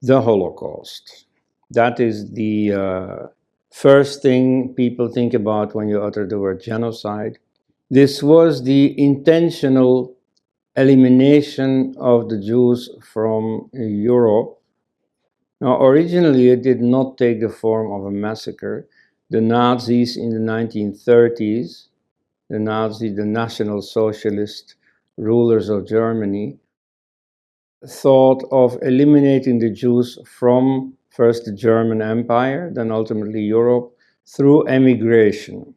the Holocaust. That is the first thing people think about when you utter the word genocide. This was the intentional elimination of the Jews from Europe. Now, originally, it did not take the form of a massacre. The Nazis in the 1930s, the National Socialist rulers of Germany, thought of eliminating the Jews from first the German Empire, then ultimately Europe, through emigration.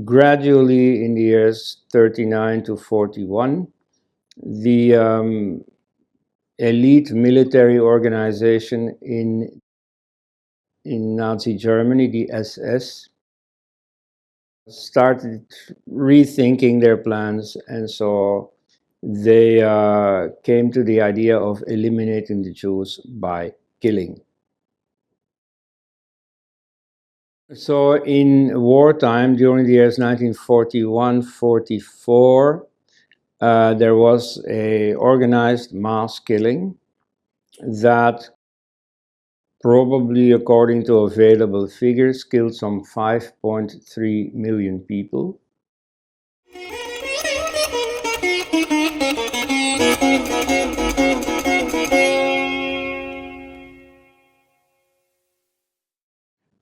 Gradually, in the years 39 to 41, the elite military organization in Nazi Germany, the SS, started rethinking their plans, and so they came to the idea of eliminating the Jews by killing. So in wartime, during the years 1941-44, there was a organized mass killing that, probably according to available figures, killed some 5.3 million people.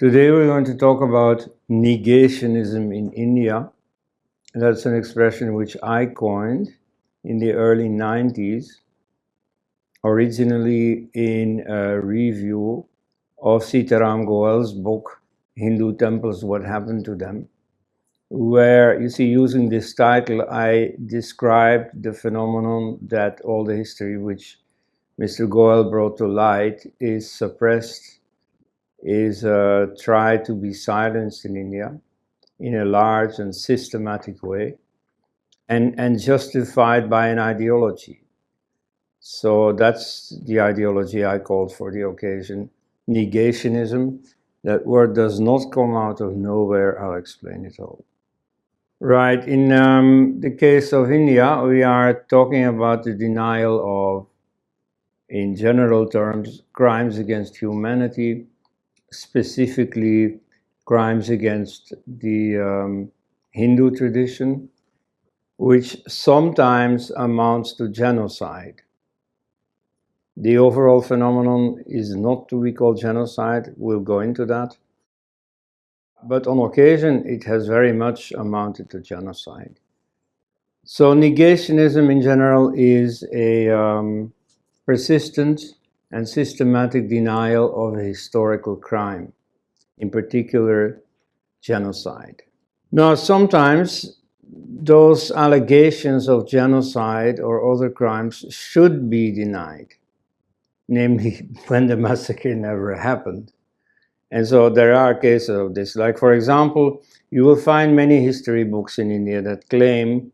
Today we're going to talk about negationism in India. That's an expression which I coined in the early 90s, originally in a review of Sitaram Goel's book, Hindu Temples, What Happened to Them, where, you see, using this title, I described the phenomenon that all the history which Mr. Goel brought to light is suppressed, is tried to be silenced in India in a large and systematic way, and justified by an ideology. So that's the ideology I called for the occasion, negationism. That word does not come out of nowhere. I'll explain it all. Right, in the case of India, we are talking about the denial of, in general terms, crimes against humanity, specifically crimes against the Hindu tradition, which sometimes amounts to genocide. The overall phenomenon is not to be called genocide, we'll go into that. But on occasion, it has very much amounted to genocide. So negationism in general is a persistent and systematic denial of a historical crime, in particular genocide. Now, sometimes those allegations of genocide or other crimes should be denied, namely when the massacre never happened. And so there are cases of this. Like, for example, you will find many history books in India that claim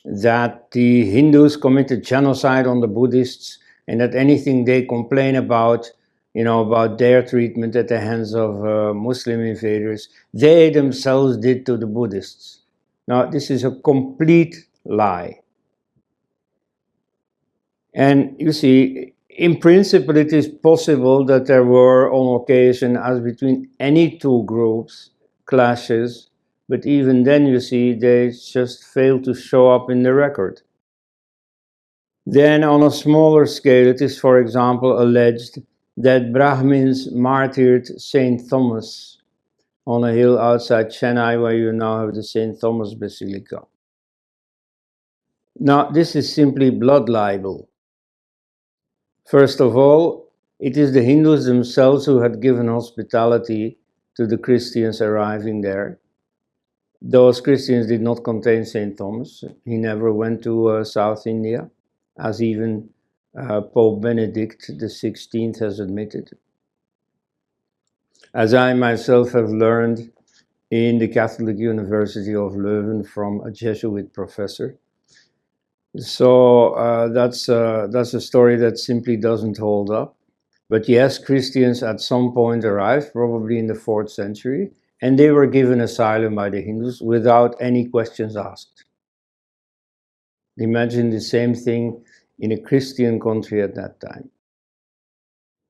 that the Hindus committed genocide on the Buddhists, and that anything they complain about, about their treatment at the hands of Muslim invaders, they themselves did to the Buddhists. Now, this is a complete lie. And you see, in principle, it is possible that there were, on occasion, as between any two groups, clashes, but even then, you see, they just fail to show up in the record. Then, on a smaller scale, it is, for example, alleged that Brahmins martyred Saint Thomas on a hill outside Chennai, where you now have the Saint Thomas Basilica. Now, this is simply blood libel. First of all, it is the Hindus themselves who had given hospitality to the Christians arriving there. Those Christians did not contain Saint Thomas. He never went to South India, as even Pope Benedict XVI has admitted. As I myself have learned in the Catholic University of Leuven from a Jesuit professor. So that's a story that simply doesn't hold up. But yes, Christians at some point arrived, probably in the 4th century, and they were given asylum by the Hindus without any questions asked. Imagine the same thing in a Christian country at that time.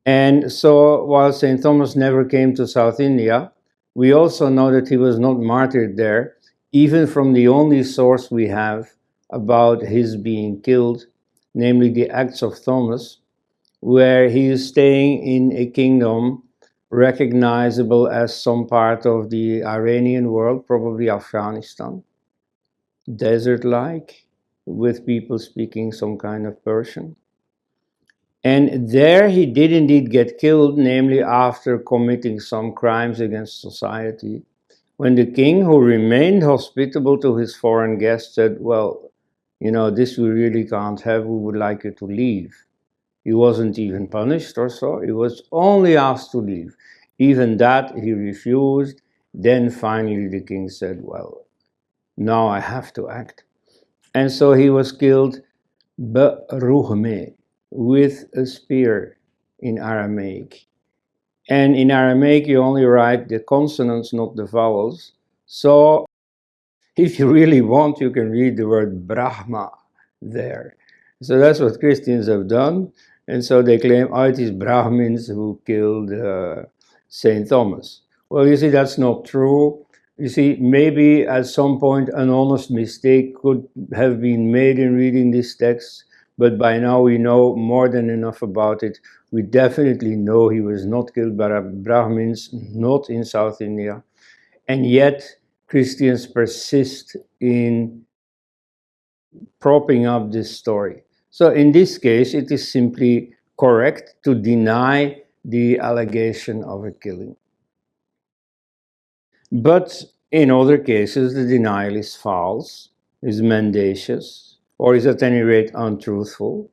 And so while St. Thomas never came to South India, we also know that he was not martyred there, even from the only source we have about his being killed, namely the Acts of Thomas, where he is staying in a kingdom recognizable as some part of the Iranian world, probably Afghanistan, desert-like, with people speaking some kind of Persian. And there he did indeed get killed, namely after committing some crimes against society, when the king, who remained hospitable to his foreign guests, said, well, you know, this we really can't have, we would like you to leave. He wasn't even punished or so, he was only asked to leave. Even that he refused. Then finally the king said, well, now I have to act. And so he was killed بَرُغْمِ, with a spear in Aramaic. And in Aramaic you only write the consonants, not the vowels. So if you really want, you can read the word Brahma there. So that's what Christians have done. And so they claim, oh, it is Brahmins who killed St. Thomas. Well, you see, that's not true. You see, maybe at some point an honest mistake could have been made in reading this text, but by now we know more than enough about it. We definitely know he was not killed by Brahmins, not in South India. And yet Christians persist in propping up this story. So in this case, it is simply correct to deny the allegation of a killing. But in other cases, the denial is false, is mendacious, or is at any rate untruthful.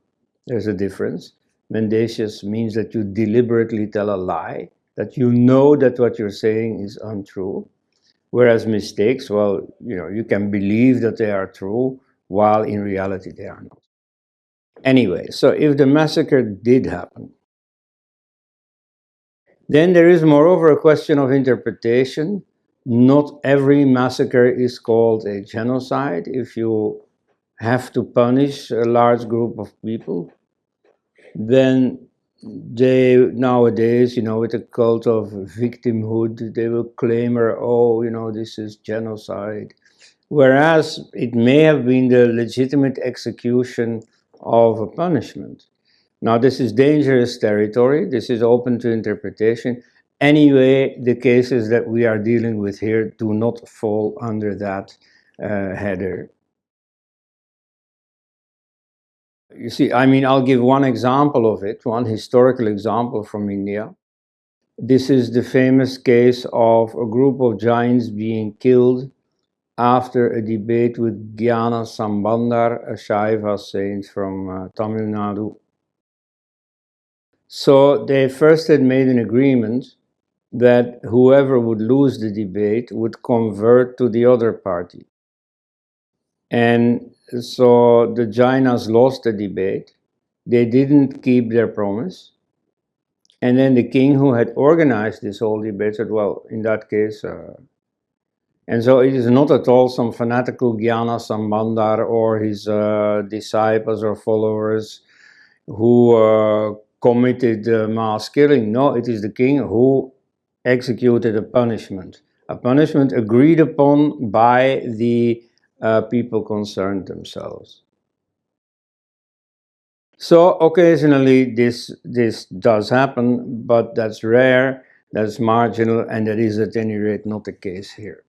There's a difference. Mendacious means that you deliberately tell a lie, that you know that what you're saying is untrue. Whereas mistakes, well, you know, you can believe that they are true, while in reality they are not. Anyway, so if the massacre did happen, then there is moreover a question of interpretation. Not every massacre is called a genocide if you have to punish a large group of people. Then they nowadays, you know, with the cult of victimhood, they will claim, oh, you know, this is genocide. Whereas it may have been the legitimate execution of a punishment. Now, this is dangerous territory. This is open to interpretation. Anyway, the cases that we are dealing with here do not fall under that header. You see, I mean, I'll give one example of it, one historical example from India. This is the famous case of a group of Jains being killed after a debate with Gyana Sambandar, a Shaiva saint from Tamil Nadu. So they first had made an agreement that whoever would lose the debate would convert to the other party. And so the Jainas lost the debate. They didn't keep their promise. And then the king who had organized this whole debate said, well, in that case, and so it is not at all some fanatical Gyana Sambandar or his disciples or followers who committed mass killing. No, it is the king who executed a punishment agreed upon by the people concerned themselves. So occasionally this does happen, but that's rare, that's marginal, and that is at any rate not the case here.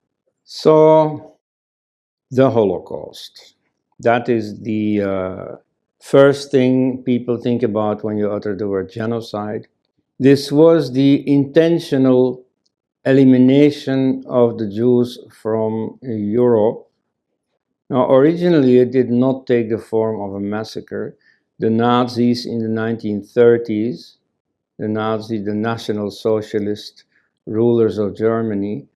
So the Holocaust, that is the first thing people think about when you utter the word genocide. This was the intentional elimination of the Jews from Europe. Now, originally it did not take the form of a massacre. The Nazis in the 1930s, the National Socialist rulers of Germany,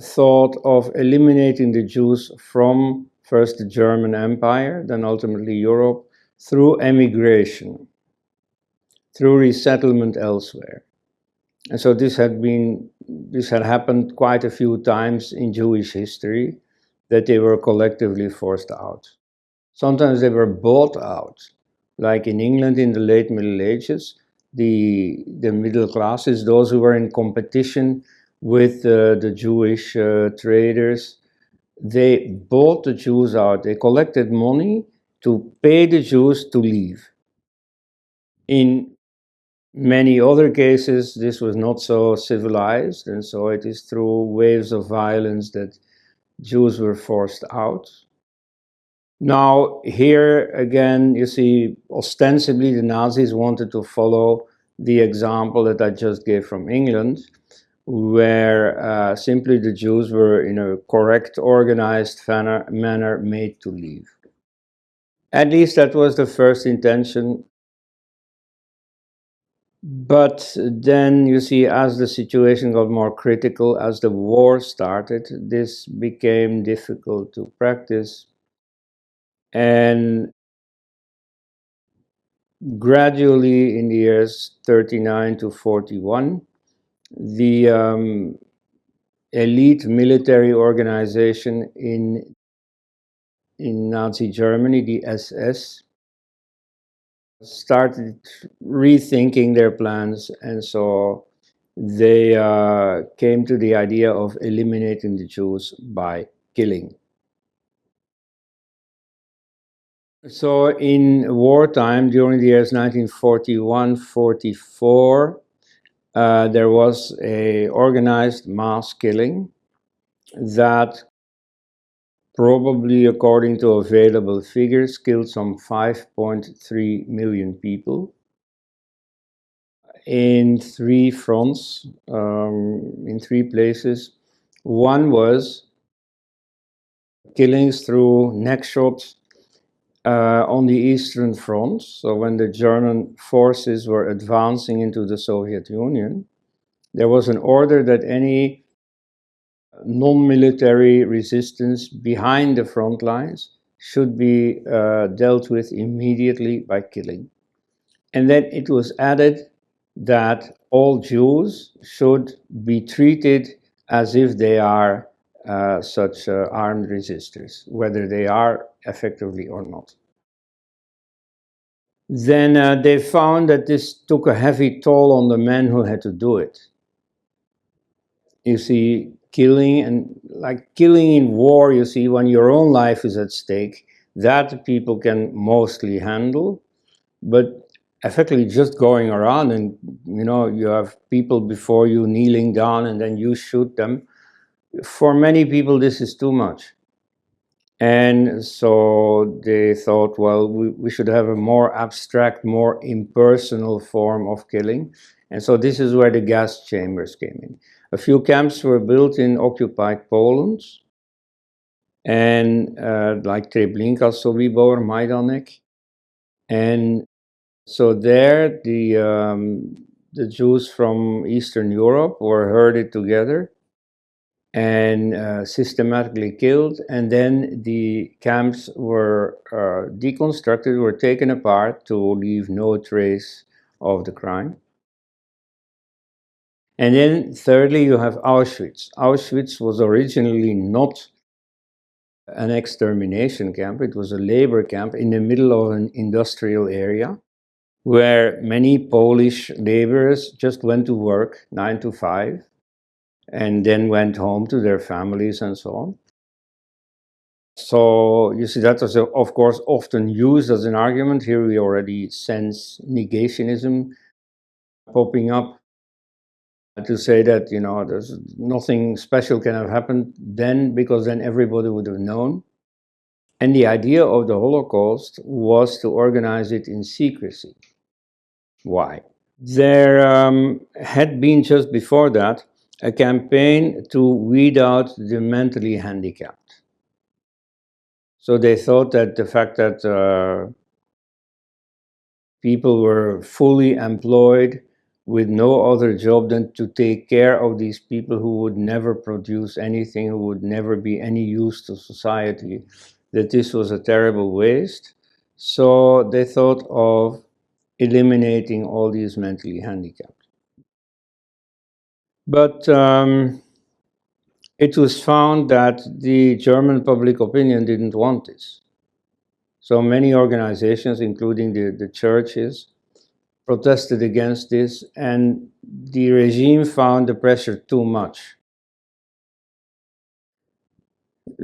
thought of eliminating the Jews from first the German Empire, then ultimately Europe, through emigration, through resettlement elsewhere. And so this had happened quite a few times in Jewish history, that they were collectively forced out. Sometimes they were bought out, like in England in the late Middle Ages. the middle classes, those who were in competition with the Jewish traders. They bought the Jews out. They collected money to pay the Jews to leave. In many other cases, this was not so civilized, and so it is through waves of violence that Jews were forced out. Now, here again, you see, ostensibly the Nazis wanted to follow the example that I just gave from England, where simply the Jews were in a correct, organized manner made to leave. At least that was the first intention. But then you see, as the situation got more critical, as the war started, this became difficult to practice. And gradually, in the years 39 to 41, the elite military organization in Nazi Germany, the SS, started rethinking their plans, and so they came to the idea of eliminating the Jews by killing. So in wartime, during the years 1941-44, there was a organized mass killing that, probably according to available figures, killed some 5.3 million people in three fronts, in three places. One was killings through neck shots on the Eastern Front. So when the German forces were advancing into the Soviet Union, there was an order that any non-military resistance behind the front lines should be dealt with immediately by killing. And then it was added that all Jews should be treated as if they are such armed resistors, whether they are effectively or not. Then they found that this took a heavy toll on the men who had to do it. You see, killing in war, you see, when your own life is at stake, that people can mostly handle. But effectively just going around and, you have people before you kneeling down and then you shoot them. For many people, this is too much. And so they thought, well, we should have a more abstract, more impersonal form of killing. And so this is where the gas chambers came in. A few camps were built in occupied Poland, and like Treblinka, Sobibor, Majdanek. And so there, the Jews from Eastern Europe were herded together and systematically killed, and then the camps were deconstructed, were taken apart to leave no trace of the crime. And then thirdly, you have Auschwitz. Auschwitz was originally not an extermination camp, it was a labor camp in the middle of an industrial area where many Polish laborers just went to work 9 to 5 and then went home to their families and so on. So you see, that was, of course, often used as an argument. Here we already sense negationism popping up to say that, there's nothing special can have happened then, because then everybody would have known. And the idea of the Holocaust was to organize it in secrecy. Why? There had been just before that a campaign to weed out the mentally handicapped. So they thought that the fact that people were fully employed with no other job than to take care of these people who would never produce anything, who would never be any use to society, that this was a terrible waste. So they thought of eliminating all these mentally handicapped. But it was found that the German public opinion didn't want this. So many organizations, including the churches, protested against this, and the regime found the pressure too much.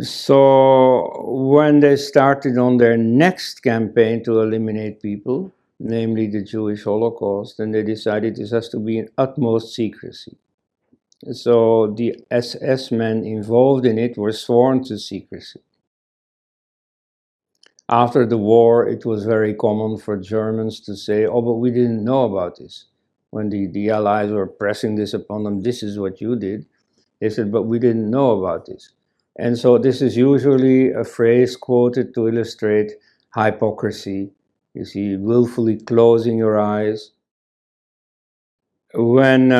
So when they started on their next campaign to eliminate people, namely the Jewish Holocaust, then they decided this has to be in utmost secrecy. So the SS men involved in it were sworn to secrecy. After the war, it was very common for Germans to say, oh, but we didn't know about this. When the Allies were pressing this upon them, this is what you did. They said, but we didn't know about this. And so this is usually a phrase quoted to illustrate hypocrisy. You see, willfully closing your eyes. When,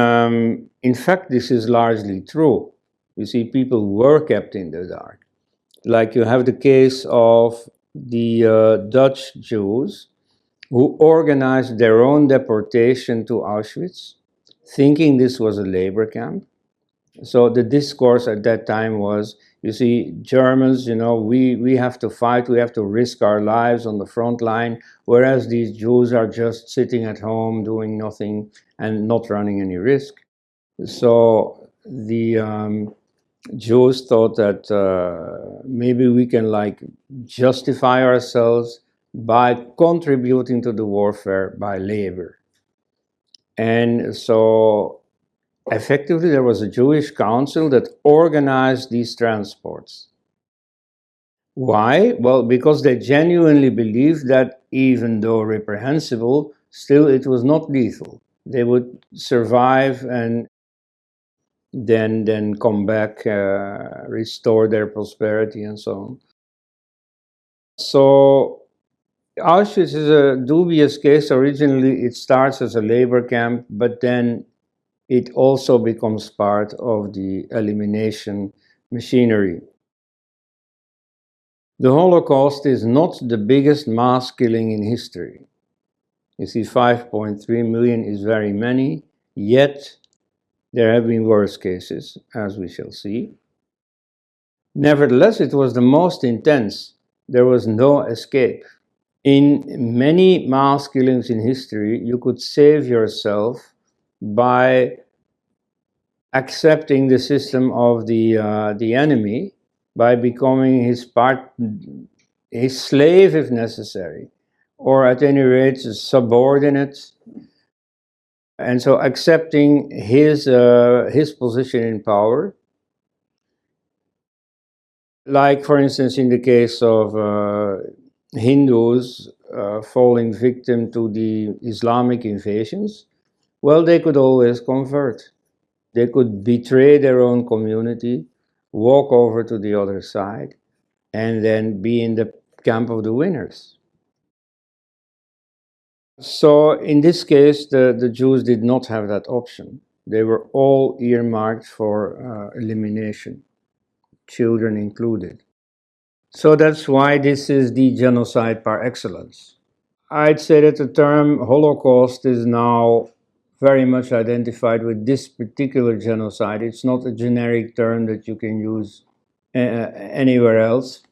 in fact, this is largely true. You see, people were kept in the dark. Like you have the case of the Dutch Jews who organized their own deportation to Auschwitz, thinking this was a labor camp. So the discourse at that time was, you see, Germans, we have to fight, we have to risk our lives on the front line, whereas these Jews are just sitting at home doing nothing and not running any risk. So the Jews thought that maybe we can justify ourselves by contributing to the warfare by labor. And so effectively, there was a Jewish council that organized these transports. Why? Well, because they genuinely believed that even though reprehensible, still it was not lethal. They would survive and then come back, restore their prosperity and so on. So Auschwitz is a dubious case. Originally, it starts as a labor camp, but then it also becomes part of the elimination machinery. The Holocaust is not the biggest mass killing in history. You see, 5.3 million is very many, yet there have been worse cases, as we shall see. Nevertheless, it was the most intense. There was no escape. In many mass killings in history, you could save yourself by accepting the system of the enemy, by becoming his slave if necessary, or at any rate a subordinate, and so accepting his position in power. Like, for instance, in the case of Hindus falling victim to the Islamic invasions, well, they could always convert. They could betray their own community, walk over to the other side, and then be in the camp of the winners. So in this case, the Jews did not have that option. They were all earmarked for elimination, children included. So that's why this is the genocide par excellence. I'd say that the term Holocaust is now very much identified with this particular genocide. It's not a generic term that you can use anywhere else.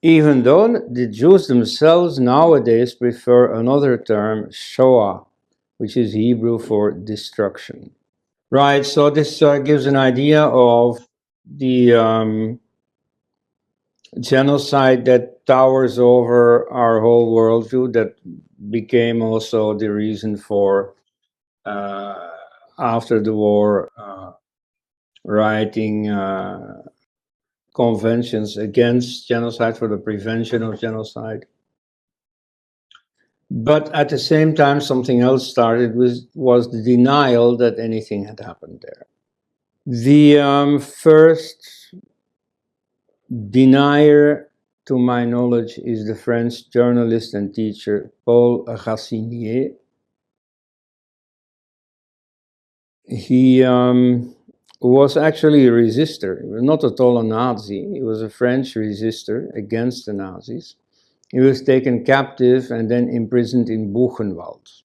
Even though the Jews themselves nowadays prefer another term, Shoah, which is Hebrew for destruction. Right, so this gives an idea of the genocide that towers over our whole worldview, that became also the reason for, after the war, writing conventions against genocide, for the prevention of genocide. But at the same time, something else started, was the denial that anything had happened there. The first denier, to my knowledge, is the French journalist and teacher Paul Racinier. He was actually a resistor. He was not at all a Nazi. He was a French resistor against the Nazis. He was taken captive and then imprisoned in Buchenwald.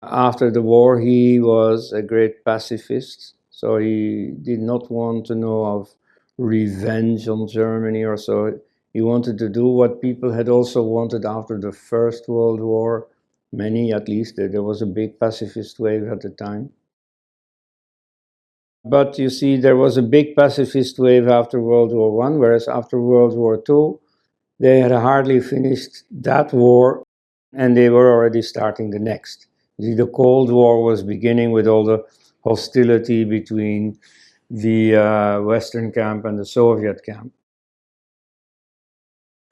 After the war, he was a great pacifist, so he did not want to know of revenge on Germany or so. He wanted to do what people had also wanted after the First World War, many at least. There was a big pacifist wave at the time. But you see, there was a big pacifist wave after World War I, whereas after World War II, they had hardly finished that war and they were already starting the next. You see, the Cold War was beginning with all the hostility between the Western camp and the Soviet camp.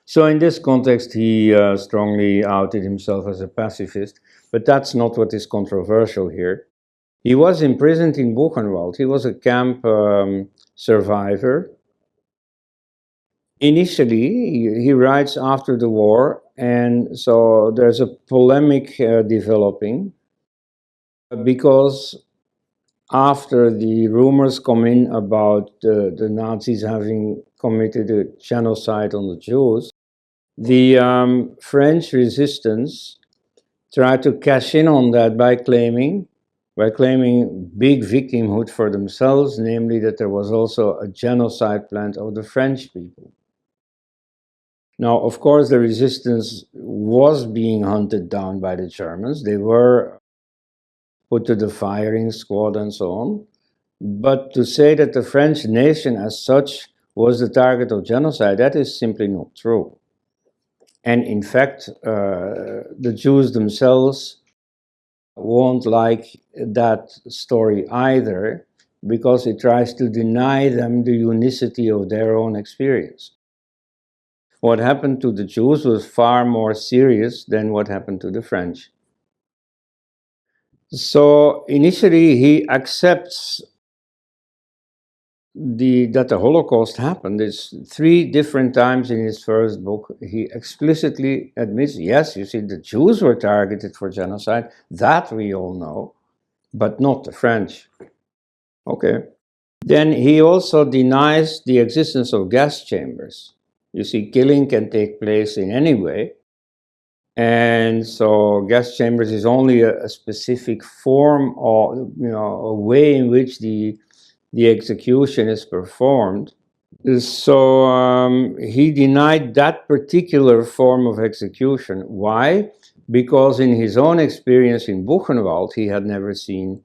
So in this context, he strongly outed himself as a pacifist, but that's not what is controversial here. He was imprisoned in Buchenwald. He was a camp survivor. Initially, he writes after the war, and so there's a polemic developing because after the rumors come in about the Nazis having committed a genocide on the Jews, the French resistance tried to cash in on that by claiming big victimhood for themselves, namely that there was also a genocide planned of the French people. Now, of course, the resistance was being hunted down by the Germans. They were put to the firing squad and so on. But to say that the French nation as such was the target of genocide, that is simply not true. And in fact, the Jews themselves won't like that story either, because it tries to deny them the unicity of their own experience. What happened to the Jews was far more serious than what happened to the French. So initially he accepts that the Holocaust happened. It's 3 different times in his first book. He explicitly admits, yes, you see, the Jews were targeted for genocide. That we all know, but not the French. Okay. Then he also denies the existence of gas chambers. You see, killing can take place in any way. And so gas chambers is only a specific form or, a way in which the execution is performed. So he denied that particular form of execution. Why? Because in his own experience in Buchenwald, he had never seen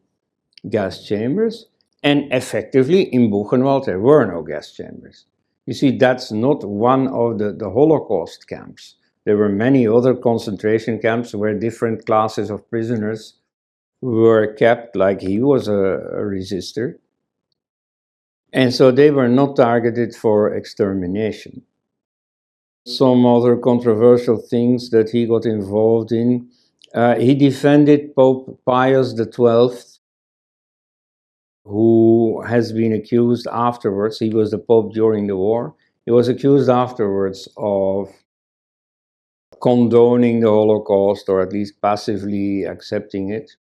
gas chambers. And effectively, in Buchenwald, there were no gas chambers. You see, that's not one of the Holocaust camps. There were many other concentration camps where different classes of prisoners were kept, like he was a resistor. And so they were not targeted for extermination. Some other controversial things that he got involved in. He defended Pope Pius XII, who has been accused afterwards. He was the Pope during the war. He was accused afterwards of condoning the Holocaust, or at least passively accepting it.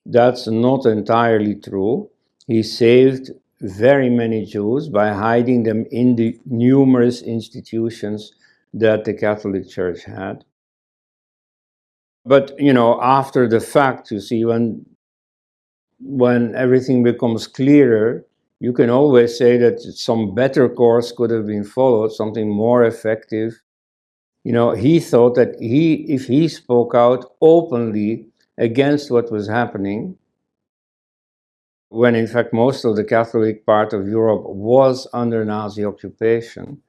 That's not entirely true. He saved very many Jews by hiding them in the numerous institutions that the Catholic Church had. But, after the fact, you see, when everything becomes clearer, you can always say that some better course could have been followed, something more effective. He thought that if he spoke out openly against what was happening, when in fact most of the Catholic part of Europe was under Nazi occupation,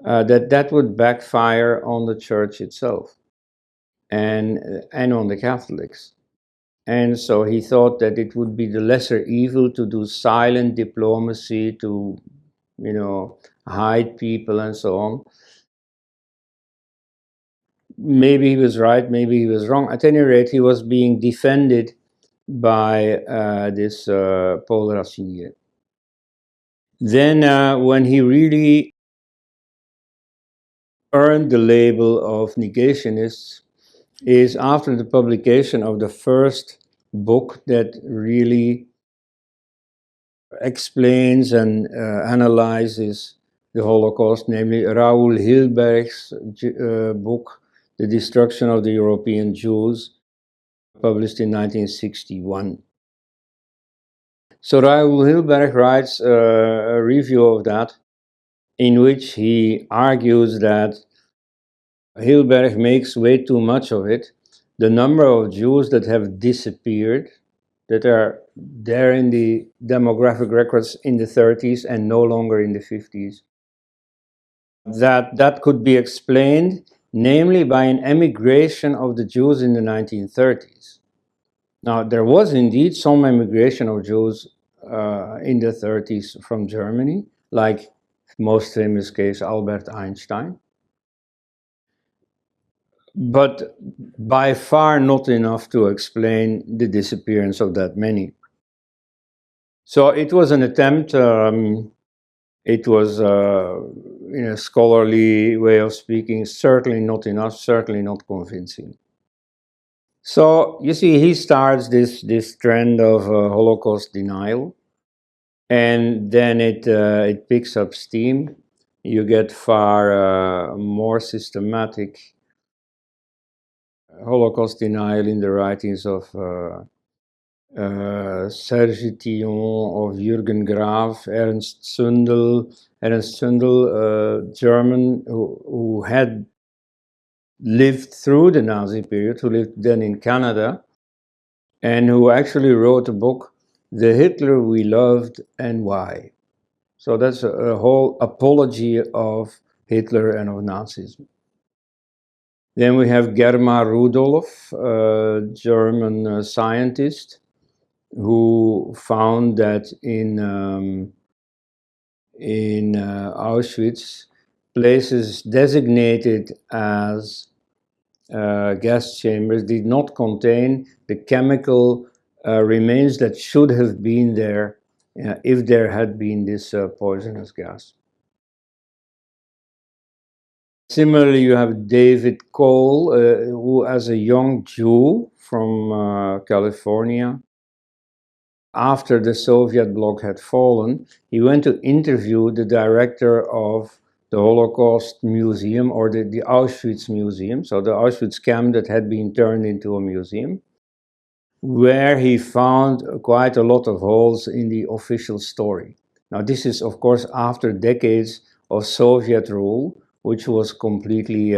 that would backfire on the church itself and on the Catholics. And so he thought that it would be the lesser evil to do silent diplomacy, to, hide people and so on. Maybe he was right, maybe he was wrong. At any rate, he was being defended by this Paul Racinier. Then when he really earned the label of negationist is after the publication of the first book that really explains and analyzes the Holocaust, namely Raoul Hilberg's book, The Destruction of the European Jews, published in 1961. So Raoul Hilberg writes a review of that, in which he argues that Hilberg makes way too much of it, the number of Jews that have disappeared, that are there in the demographic records in the 30s and no longer in the 50s. That could be explained, namely by an emigration of the Jews in the 1930s. Now, there was indeed some emigration of Jews in the 30s from Germany, like most famous case Albert Einstein. But by far not enough to explain the disappearance of that many. So it was an attempt, it was, in a scholarly way of speaking, certainly not enough, certainly not convincing. So you see, he starts this trend of Holocaust denial, and then it picks up steam. You get far more systematic Holocaust denial in the writings of Serge Tillon, of Jürgen Graf, Ernst Zundel, German, who had lived through the Nazi period, who lived then in Canada, and who actually wrote a book, The Hitler We Loved and Why. So that's a whole apology of Hitler and of Nazism. Then we have Germar Rudolph, a German scientist, who found that in Auschwitz, places designated as gas chambers did not contain the chemical remains that should have been there if there had been this poisonous gas. Similarly, you have David Cole, who, as a young Jew from California, after the Soviet bloc had fallen, he went to interview the director of the Holocaust Museum, or the Auschwitz Museum, so the Auschwitz camp that had been turned into a museum, where he found quite a lot of holes in the official story. Now, this is, of course, after decades of Soviet rule, which was completely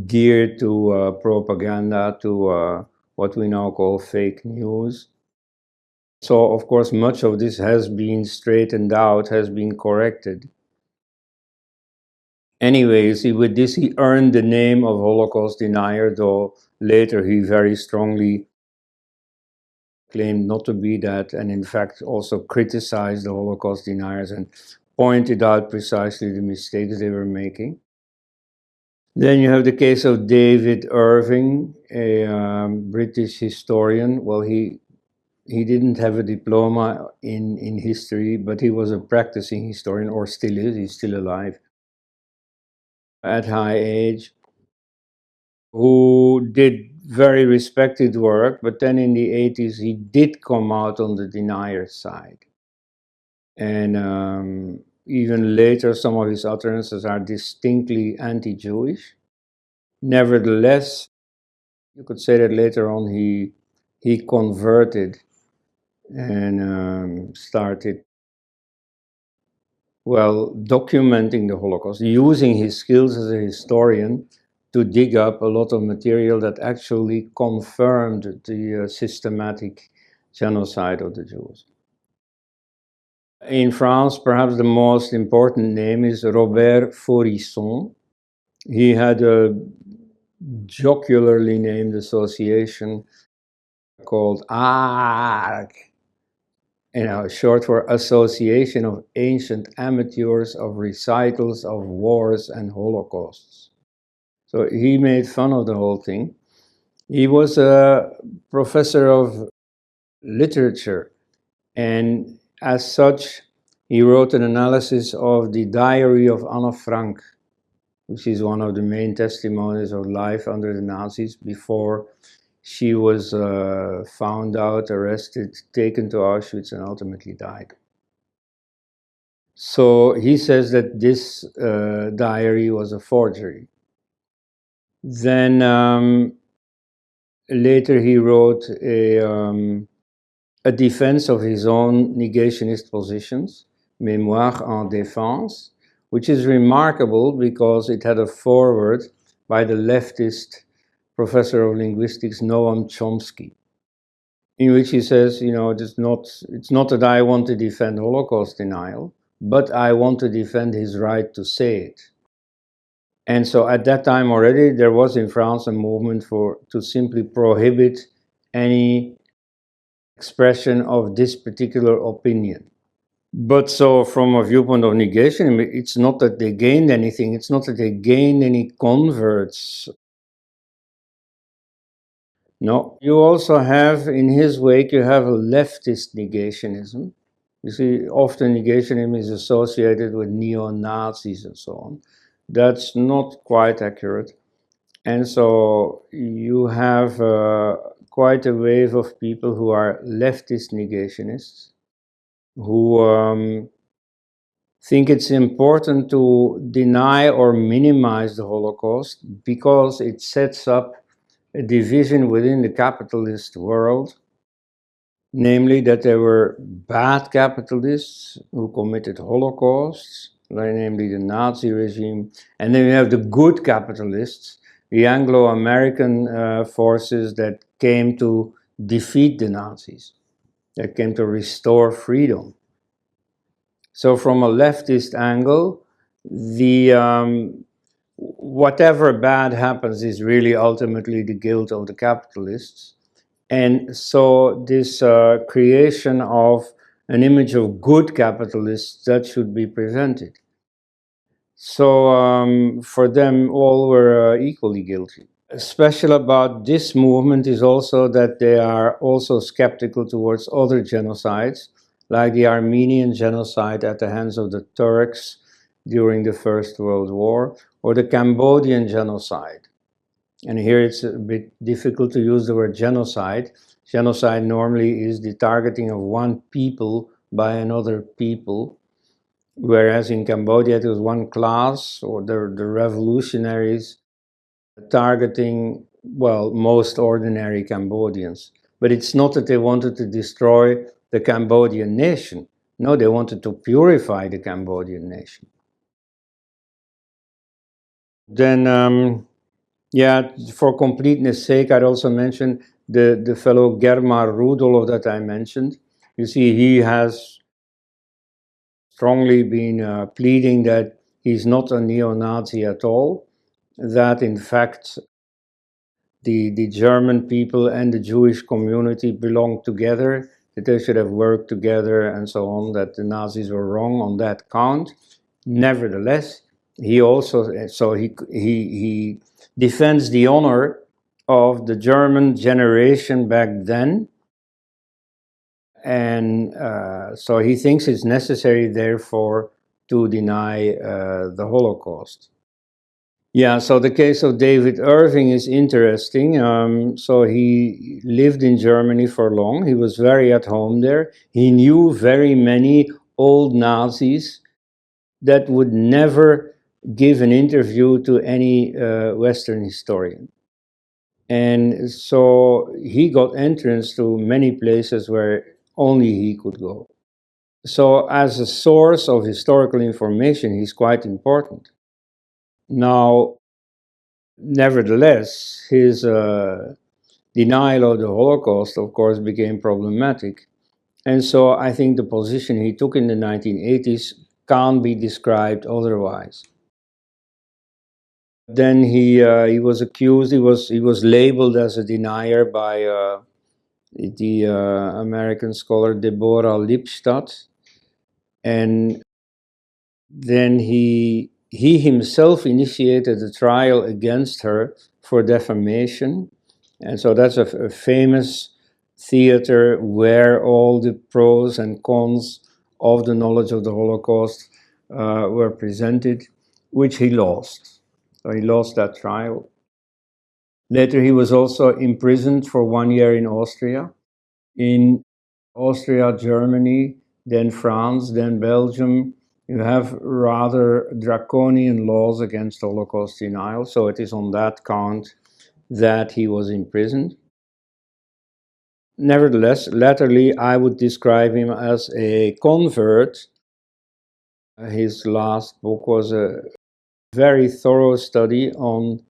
geared to propaganda, to what we now call fake news. So, of course, much of this has been straightened out, has been corrected. Anyways, with this he earned the name of Holocaust denier, though later he very strongly claimed not to be that, and in fact also criticized the Holocaust deniers and pointed out precisely the mistakes they were making. Then you have the case of David Irving, a British historian. Well, he didn't have a diploma in history, but he was a practicing historian, or still is, he's still alive, at high age, who did very respected work, but then in the 80s he did come out on the denier side. And even later, some of his utterances are distinctly anti-Jewish. Nevertheless, you could say that later on he converted and started, well, documenting the Holocaust, using his skills as a historian to dig up a lot of material that actually confirmed the systematic genocide of the Jews. In France, perhaps the most important name is Robert Faurisson. He had a jocularly named association called ARC, short for Association of Ancient Amateurs of Recitals of Wars and Holocausts. So he made fun of the whole thing. He was a professor of literature, and as such, he wrote an analysis of the diary of Anne Frank, which is one of the main testimonies of life under the Nazis before she was found out, arrested, taken to Auschwitz, and ultimately died. So he says that this diary was a forgery. Then later he wrote a defense of his own negationist positions, Mémoire en défense, which is remarkable because it had a foreword by the leftist professor of linguistics Noam Chomsky, in which he says, it's not that I want to defend Holocaust denial, but I want to defend his right to say it. And so at that time already, there was in France a movement to simply prohibit any expression of this particular opinion. But so from a viewpoint of negation, it's not that they gained anything, it's not that they gained any converts. No, you also have, in his wake, you have a leftist negationism. You see, often negationism is associated with neo-Nazis and so on. That's not quite accurate. And so you have quite a wave of people who are leftist negationists, who think it's important to deny or minimize the Holocaust because it sets up a division within the capitalist world, namely that there were bad capitalists who committed holocausts, namely the Nazi regime, and then you have the good capitalists, the Anglo-American forces that came to defeat the Nazis, that came to restore freedom. So from a leftist angle, whatever bad happens is really ultimately the guilt of the capitalists. And so this creation of an image of good capitalists, that should be prevented. So for them, all were equally guilty. Special about this movement is also that they are also skeptical towards other genocides, like the Armenian genocide at the hands of the Turks during the First World War, or the Cambodian genocide. And here it's a bit difficult to use the word genocide. Genocide normally is the targeting of one people by another people, whereas in Cambodia it was one class, or the revolutionaries, targeting, well, most ordinary Cambodians. But it's not that they wanted to destroy the Cambodian nation. No, they wanted to purify the Cambodian nation. Then, yeah, for completeness sake, I'd also mention the fellow Germar Rudolph that I mentioned. You see, he has strongly been pleading that he's not a neo-Nazi at all, that in fact the German people and the Jewish community belong together, that they should have worked together and so on, that the Nazis were wrong on that count. Nevertheless, he also, so he defends the honor of the German generation back then, and so he thinks it's necessary, therefore, to deny the Holocaust. Yeah, so the case of David Irving is interesting. So he lived in Germany for long. He was very at home there. He knew very many old Nazis that would never give an interview to any Western historian. And so he got entrance to many places where only he could go. So as a source of historical information, he's quite important. Now, nevertheless, his denial of the Holocaust, of course, became problematic. And so I think the position he took in the 1980s can't be described otherwise. Then he was accused, he was labeled as a denier by the American scholar Deborah Lipstadt. And then he himself initiated a trial against her for defamation. And so that's a famous theater where all the pros and cons of the knowledge of the Holocaust were presented, which he lost. So he lost that trial. Later, he was also imprisoned for 1 year in Austria. In Austria, Germany, then France, then Belgium, you have rather draconian laws against Holocaust denial. So it is on that count that he was imprisoned. Nevertheless, latterly, I would describe him as a convert. His last book was a very thorough study on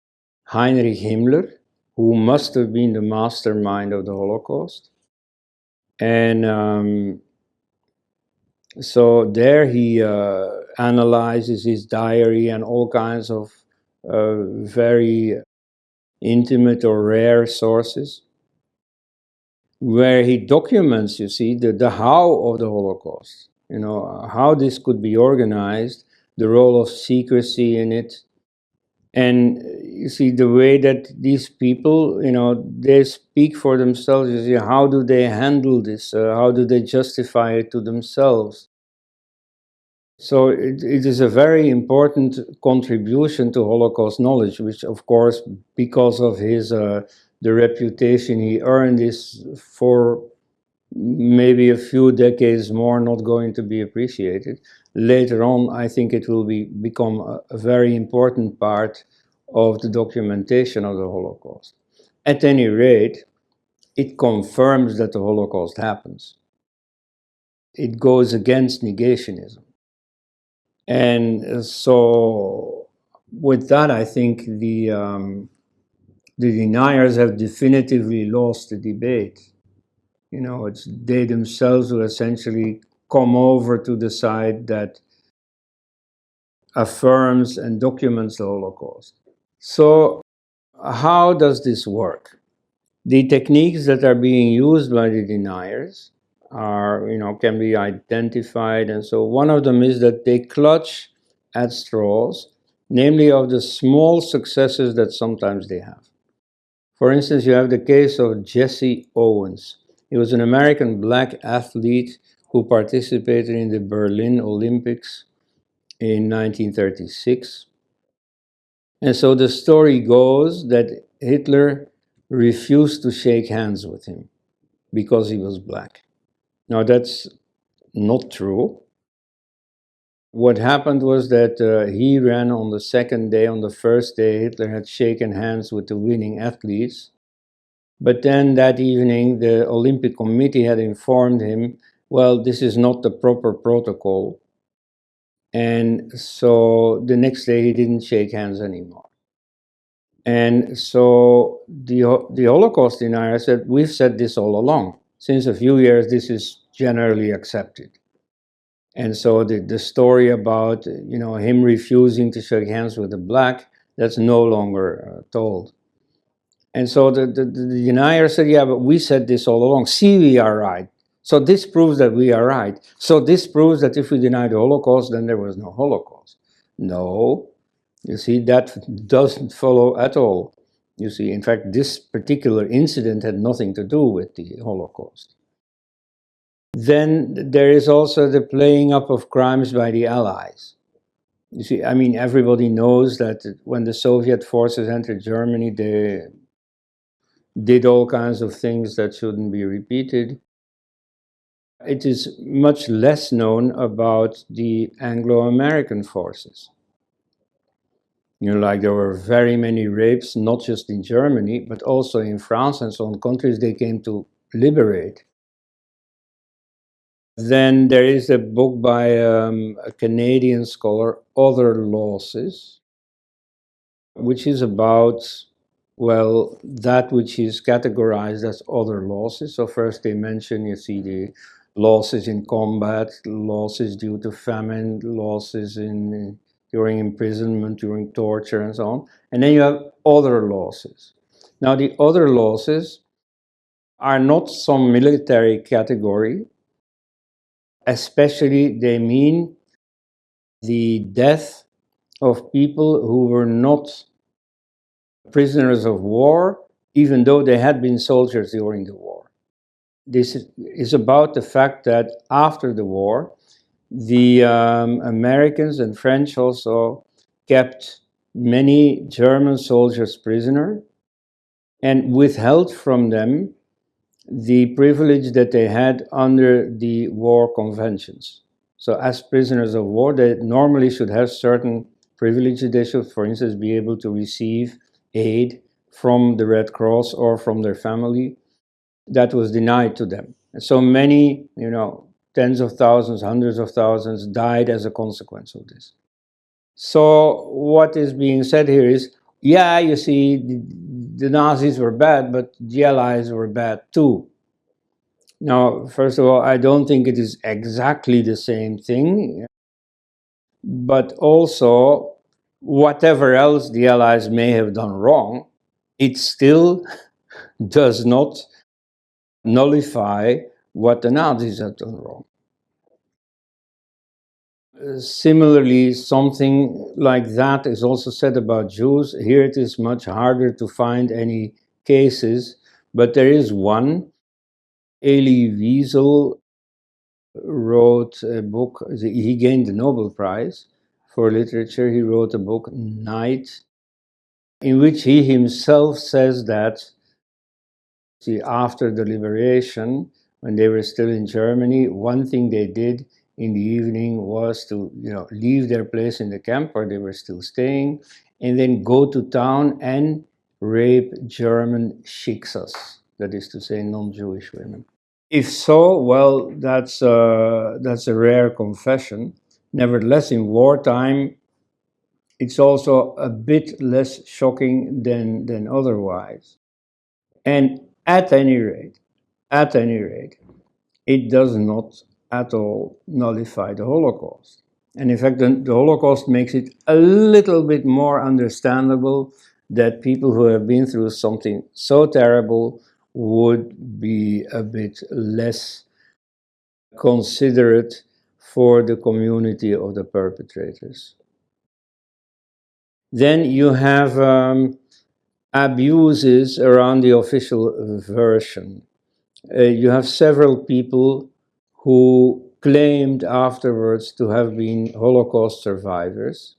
Heinrich Himmler, who must have been the mastermind of the Holocaust. And so there he analyzes his diary and all kinds of very intimate or rare sources, where he documents, you see, the how of the Holocaust, how this could be organized, the role of secrecy in it. And you see the way that these people, they speak for themselves. You see, how do they handle this? How do they justify it to themselves? So it is a very important contribution to Holocaust knowledge, which, of course, because of his the reputation he earned, is for maybe a few decades more not going to be appreciated. Later on, I think it will become a very important part of the documentation of the Holocaust. At any rate, it confirms that the Holocaust happens. It goes against negationism. And so with that, I think the deniers have definitively lost the debate. It's they themselves who essentially come over to the side that affirms and documents the Holocaust. So how does this work? The techniques that are being used by the deniers are, can be identified. And so one of them is that they clutch at straws, namely of the small successes that sometimes they have. For instance, you have the case of Jesse Owens. He was an American black athlete who participated in the Berlin Olympics in 1936. And so the story goes that Hitler refused to shake hands with him because he was black. Now, that's not true. What happened was that he ran on the second day. On the first day, Hitler had shaken hands with the winning athletes. But then that evening, the Olympic Committee had informed him, well, this is not the proper protocol. And so the next day, he didn't shake hands anymore. And so the Holocaust denier said, we've said this all along. Since a few years, this is generally accepted. And so the story about him refusing to shake hands with a black, that's no longer told. And so the denier said, yeah, but we said this all along. See, we are right. So this proves that we are right. So this proves that if we deny the Holocaust, then there was no Holocaust. No, you see, that doesn't follow at all. You see, in fact, this particular incident had nothing to do with the Holocaust. Then there is also the playing up of crimes by the Allies. You see, I mean, everybody knows that when the Soviet forces entered Germany, they did all kinds of things that shouldn't be repeated. It is much less known about the Anglo-American forces. Like there were very many rapes, not just in Germany, but also in France and so on, countries they came to liberate. Then there is a book by a Canadian scholar, Other Losses, which is about, well, that which is categorized as other losses. So first they mention, you see, the losses in combat, losses due to famine, losses during imprisonment, during torture, and so on. And then you have other losses. Now, the other losses are not some military category. Especially, they mean the death of people who were not prisoners of war, even though they had been soldiers during the war. This is about the fact that after the war, the Americans and French also kept many German soldiers prisoner and withheld from them the privilege that they had under the war conventions. So as prisoners of war, they normally should have certain privileges. They should, for instance, be able to receive aid from the Red Cross or from their family. That was denied to them. And so many, tens of thousands, hundreds of thousands died as a consequence of this. So what is being said here is yeah, you see, the Nazis were bad, but the Allies were bad too. Now, first of all, I don't think it is exactly the same thing, but also, whatever else the Allies may have done wrong, it still does not nullify what the Nazis had done wrong. Similarly, something like that is also said about Jews. Here it is much harder to find any cases, but there is one. Elie Wiesel wrote a book. He gained the Nobel Prize for literature. He wrote a book, Night, in which he himself says that, see, after the liberation, when they were still in Germany, one thing they did in the evening was to, leave their place in the camp where they were still staying, and then go to town and rape German shiksas, that is to say, non-Jewish women. If so, well, that's a rare confession. Nevertheless, in wartime, it's also a bit less shocking than otherwise. And at any rate, it does not at all nullify the Holocaust. And in fact, the Holocaust makes it a little bit more understandable that people who have been through something so terrible would be a bit less considerate for the community of the perpetrators. Then you have abuses around the official version. You have several people who claimed afterwards to have been Holocaust survivors,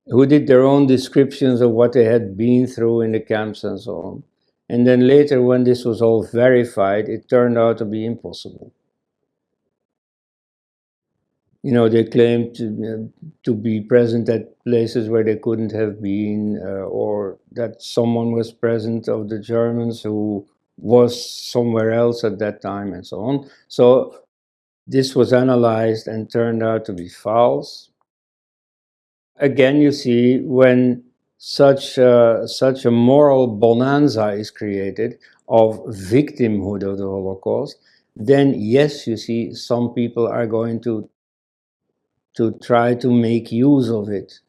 who did their own descriptions of what they had been through in the camps and so on. And then later, when this was all verified, it turned out to be impossible. They claimed to be present at places where they couldn't have been, or that someone was present of the Germans who was somewhere else at that time, and so on. So this was analyzed and turned out to be false. Again, you see, when such a moral bonanza is created of victimhood of the Holocaust, then yes, you see, some people are going to try to make use of it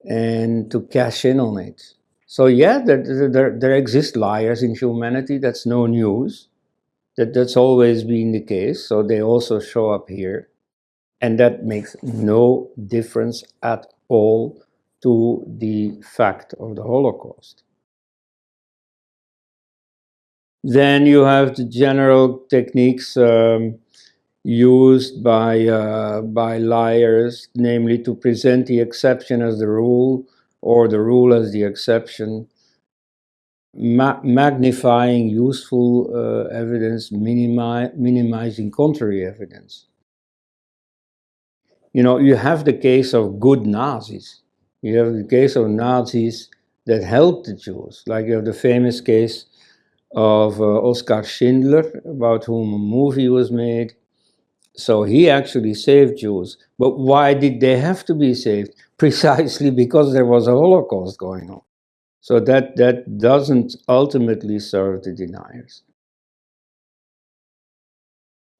and to cash in on it. So yeah, there exist liars in humanity. That's no news. That's always been the case. So they also show up here. And that makes no difference at all to the fact of the Holocaust. Then you have the general techniques used by liars, namely to present the exception as the rule or the rule as the exception, magnifying useful evidence, minimizing contrary evidence. You have the case of good Nazis. You have the case of Nazis that helped the Jews, like you have the famous case of Oskar Schindler, about whom a movie was made. So he actually saved Jews. But why did they have to be saved? Precisely because there was a Holocaust going on. So that doesn't ultimately serve the deniers.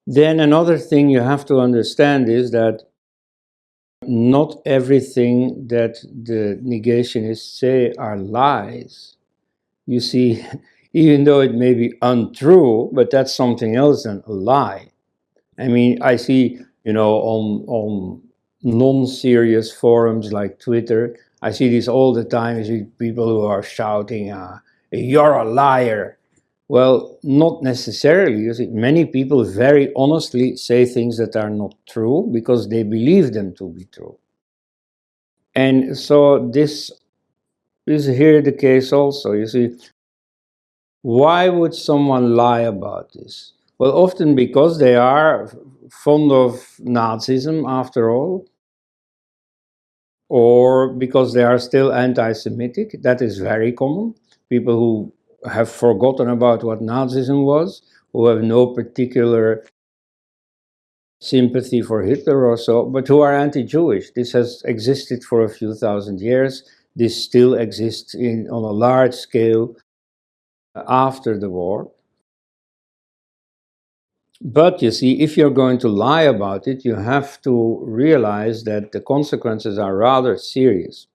Then another thing you have to understand is that not everything that the negationists say are lies. You see, even though it may be untrue, but that's something else than a lie. I mean, I see, on non-serious forums like Twitter, I see this all the time. I see people who are shouting, "You're a liar." Well, not necessarily. You see, many people very honestly say things that are not true because they believe them to be true. And so this is here the case also. You see, why would someone lie about this? Well, often because they are fond of Nazism, after all, or because they are still anti-Semitic. That is very common. People who have forgotten about what Nazism was, who have no particular sympathy for Hitler or so, but who are anti-Jewish. This has existed for a few thousand years. this still exists on a large scale after the war. But you see, if you're going to lie about it, you have to realize that the consequences are rather serious.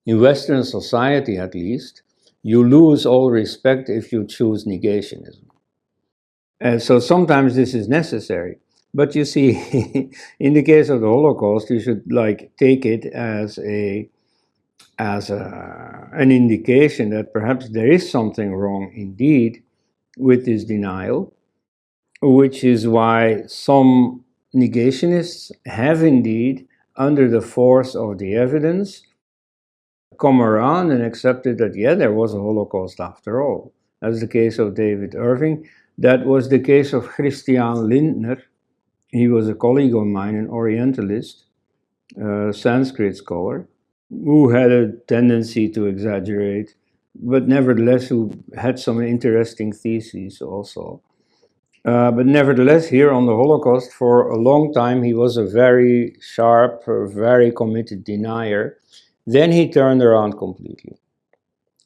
In Western society, at least, you lose all respect if you choose negationism. And so sometimes this is necessary. But you see, in the case of the Holocaust, you should take it as an indication that perhaps there is something wrong indeed with this denial, which is why some negationists have indeed, under the force of the evidence, come around and accepted that, yeah, there was a Holocaust after all. That's the case of David Irving. That was the case of Christian Lindner. He was a colleague of mine, an Orientalist, Sanskrit scholar, who had a tendency to exaggerate, but nevertheless who had some interesting theses also. But nevertheless, here on the Holocaust, for a long time, he was a very sharp, very committed denier. Then he turned around completely.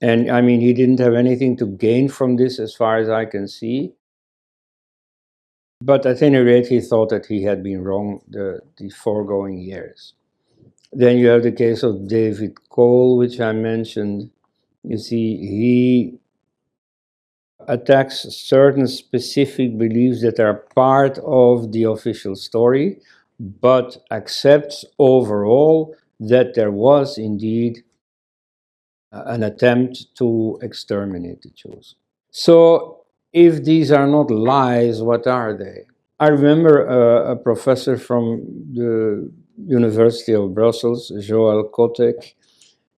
And I mean, he didn't have anything to gain from this as far as I can see. But at any rate, he thought that he had been wrong the foregoing years. Then you have the case of David Cole, which I mentioned. You see, he attacks certain specific beliefs that are part of the official story, but accepts overall that there was indeed an attempt to exterminate the Jews. So, if these are not lies, what are they? I remember a professor from the University of Brussels, Joël Kotek,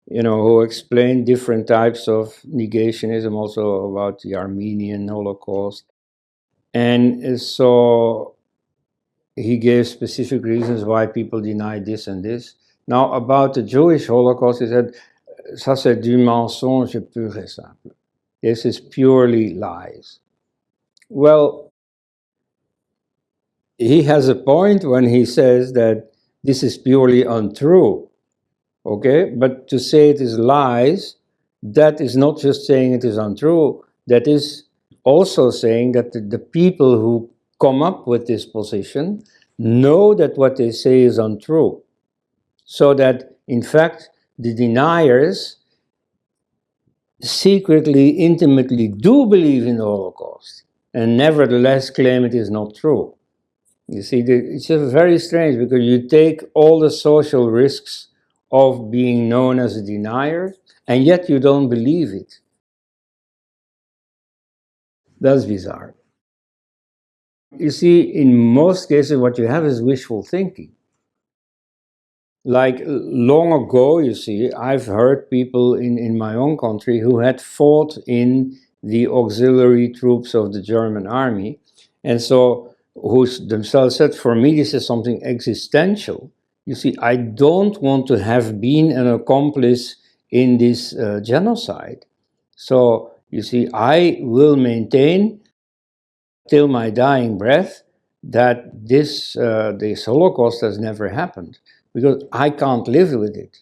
who explained different types of negationism, also about the Armenian Holocaust. And so he gave specific reasons why people deny this and this. Now, about the Jewish Holocaust, he said, ça c'est du mensonge pur et simple. This is purely lies. Well, he has a point when he says that this is purely untrue. Okay, but to say it is lies, that is not just saying it is untrue, that is also saying that the people who come up with this position know that what they say is untrue. So that, in fact, the deniers secretly, intimately do believe in the Holocaust and nevertheless claim it is not true. You see, it's just very strange because you take all the social risks of being known as a denier, and yet you don't believe it. That's bizarre. You see, in most cases, what you have is wishful thinking. Like long ago, you see, I've heard people in my own country who had fought in the auxiliary troops of the German army, and so who themselves said, for me, this is something existential. You see, I don't want to have been an accomplice in this genocide. So, you see, I will maintain till my dying breath that this Holocaust has never happened, because I can't live with it,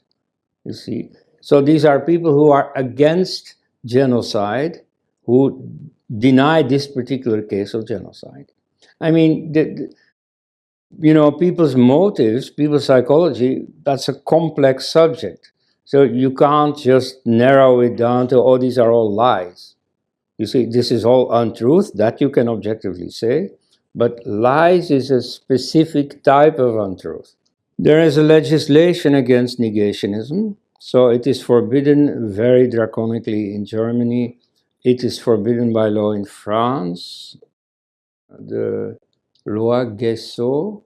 you see. So these are people who are against genocide, who deny this particular case of genocide. I mean, people's motives, people's psychology, that's a complex subject. So you can't just narrow it down to, oh, these are all lies. You see, this is all untruth, that you can objectively say, but lies is a specific type of untruth. There is a legislation against negationism, so it is forbidden very draconically in Germany. It is forbidden by law in France, the Loi Guessot.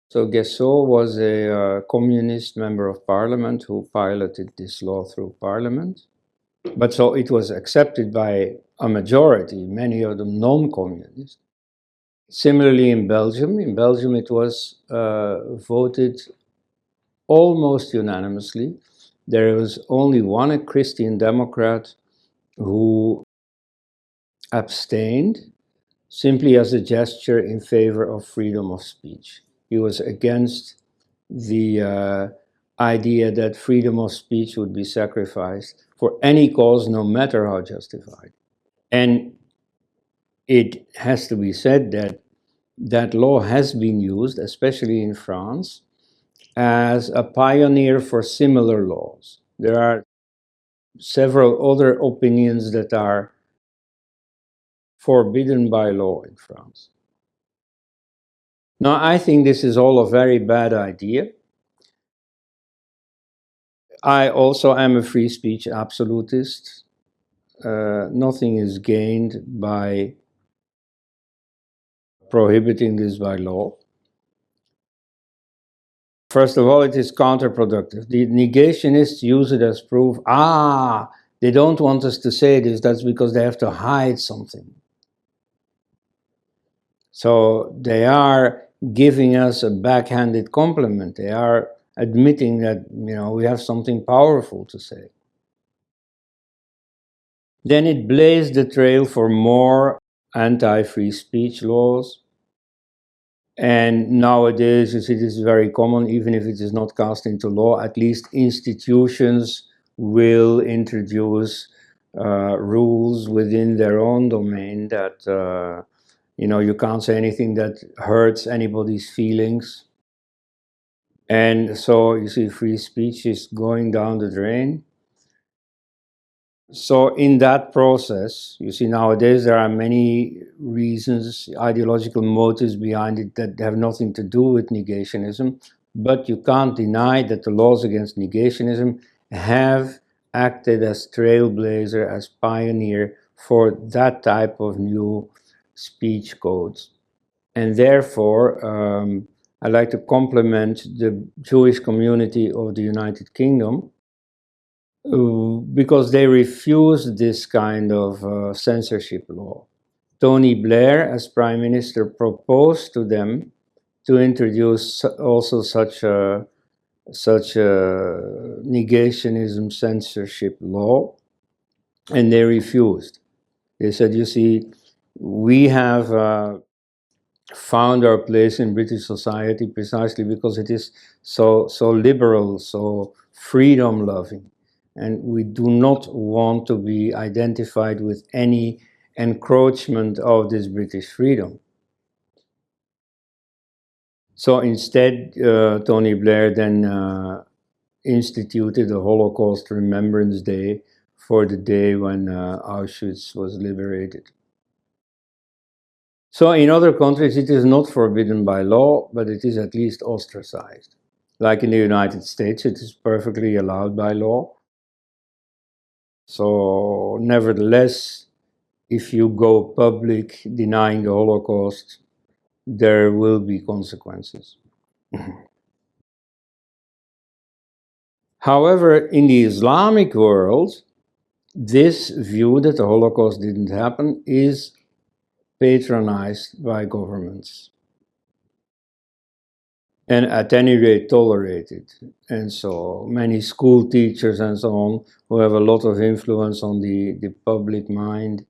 So Guessot was a communist member of parliament who piloted this law through parliament. But so it was accepted by a majority, many of them non-communist. Similarly in Belgium it was voted almost unanimously. There was only one, a Christian Democrat, who abstained simply as a gesture in favor of freedom of speech. He was against the idea that freedom of speech would be sacrificed for any cause, no matter how justified. And it has to be said that that law has been used, especially in France, as a pioneer for similar laws. There are several other opinions that are forbidden by law in France. Now, I think this is all a very bad idea. I also am a free speech absolutist. Nothing is gained by prohibiting this by law. First of all, it is counterproductive. The negationists use it as proof. They don't want us to say this. That's because they have to hide something. So they are giving us a backhanded compliment. They are admitting that, we have something powerful to say. Then it blazed the trail for more anti-free speech laws. And nowadays, you see, this is very common, even if it is not cast into law, at least institutions will introduce rules within their own domain that, you can't say anything that hurts anybody's feelings. And so, you see, free speech is going down the drain. So in that process, you see, nowadays there are many reasons, ideological motives behind it that have nothing to do with negationism, but you can't deny that the laws against negationism have acted as trailblazer, as pioneer for that type of new speech codes. And therefore, I'd like to compliment the Jewish community of the United Kingdom, because they refused this kind of censorship law. Tony Blair, as Prime Minister, proposed to them to introduce also such a negationism censorship law, and they refused. They said, you see, we have found our place in British society precisely because it is so liberal, so freedom-loving. And we do not want to be identified with any encroachment of this British freedom. So instead, Tony Blair then instituted a Holocaust Remembrance Day for the day when Auschwitz was liberated. So in other countries, it is not forbidden by law, but it is at least ostracized. Like in the United States, it is perfectly allowed by law. So nevertheless, if you go public denying the Holocaust, there will be consequences. However, in the Islamic world, this view that the Holocaust didn't happen is patronized by governments, and at any rate tolerated. And so many school teachers and so on, who have a lot of influence on the public mind,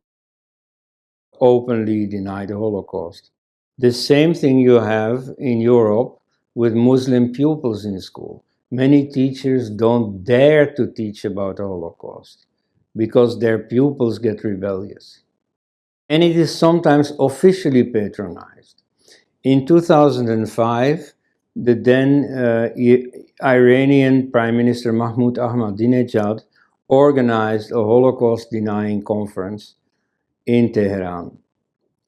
openly deny the Holocaust. The same thing you have in Europe with Muslim pupils in school. Many teachers don't dare to teach about the Holocaust because their pupils get rebellious. And it is sometimes officially patronized. In 2005, the then Iranian Prime Minister Mahmoud Ahmadinejad organized a Holocaust-denying conference in Tehran.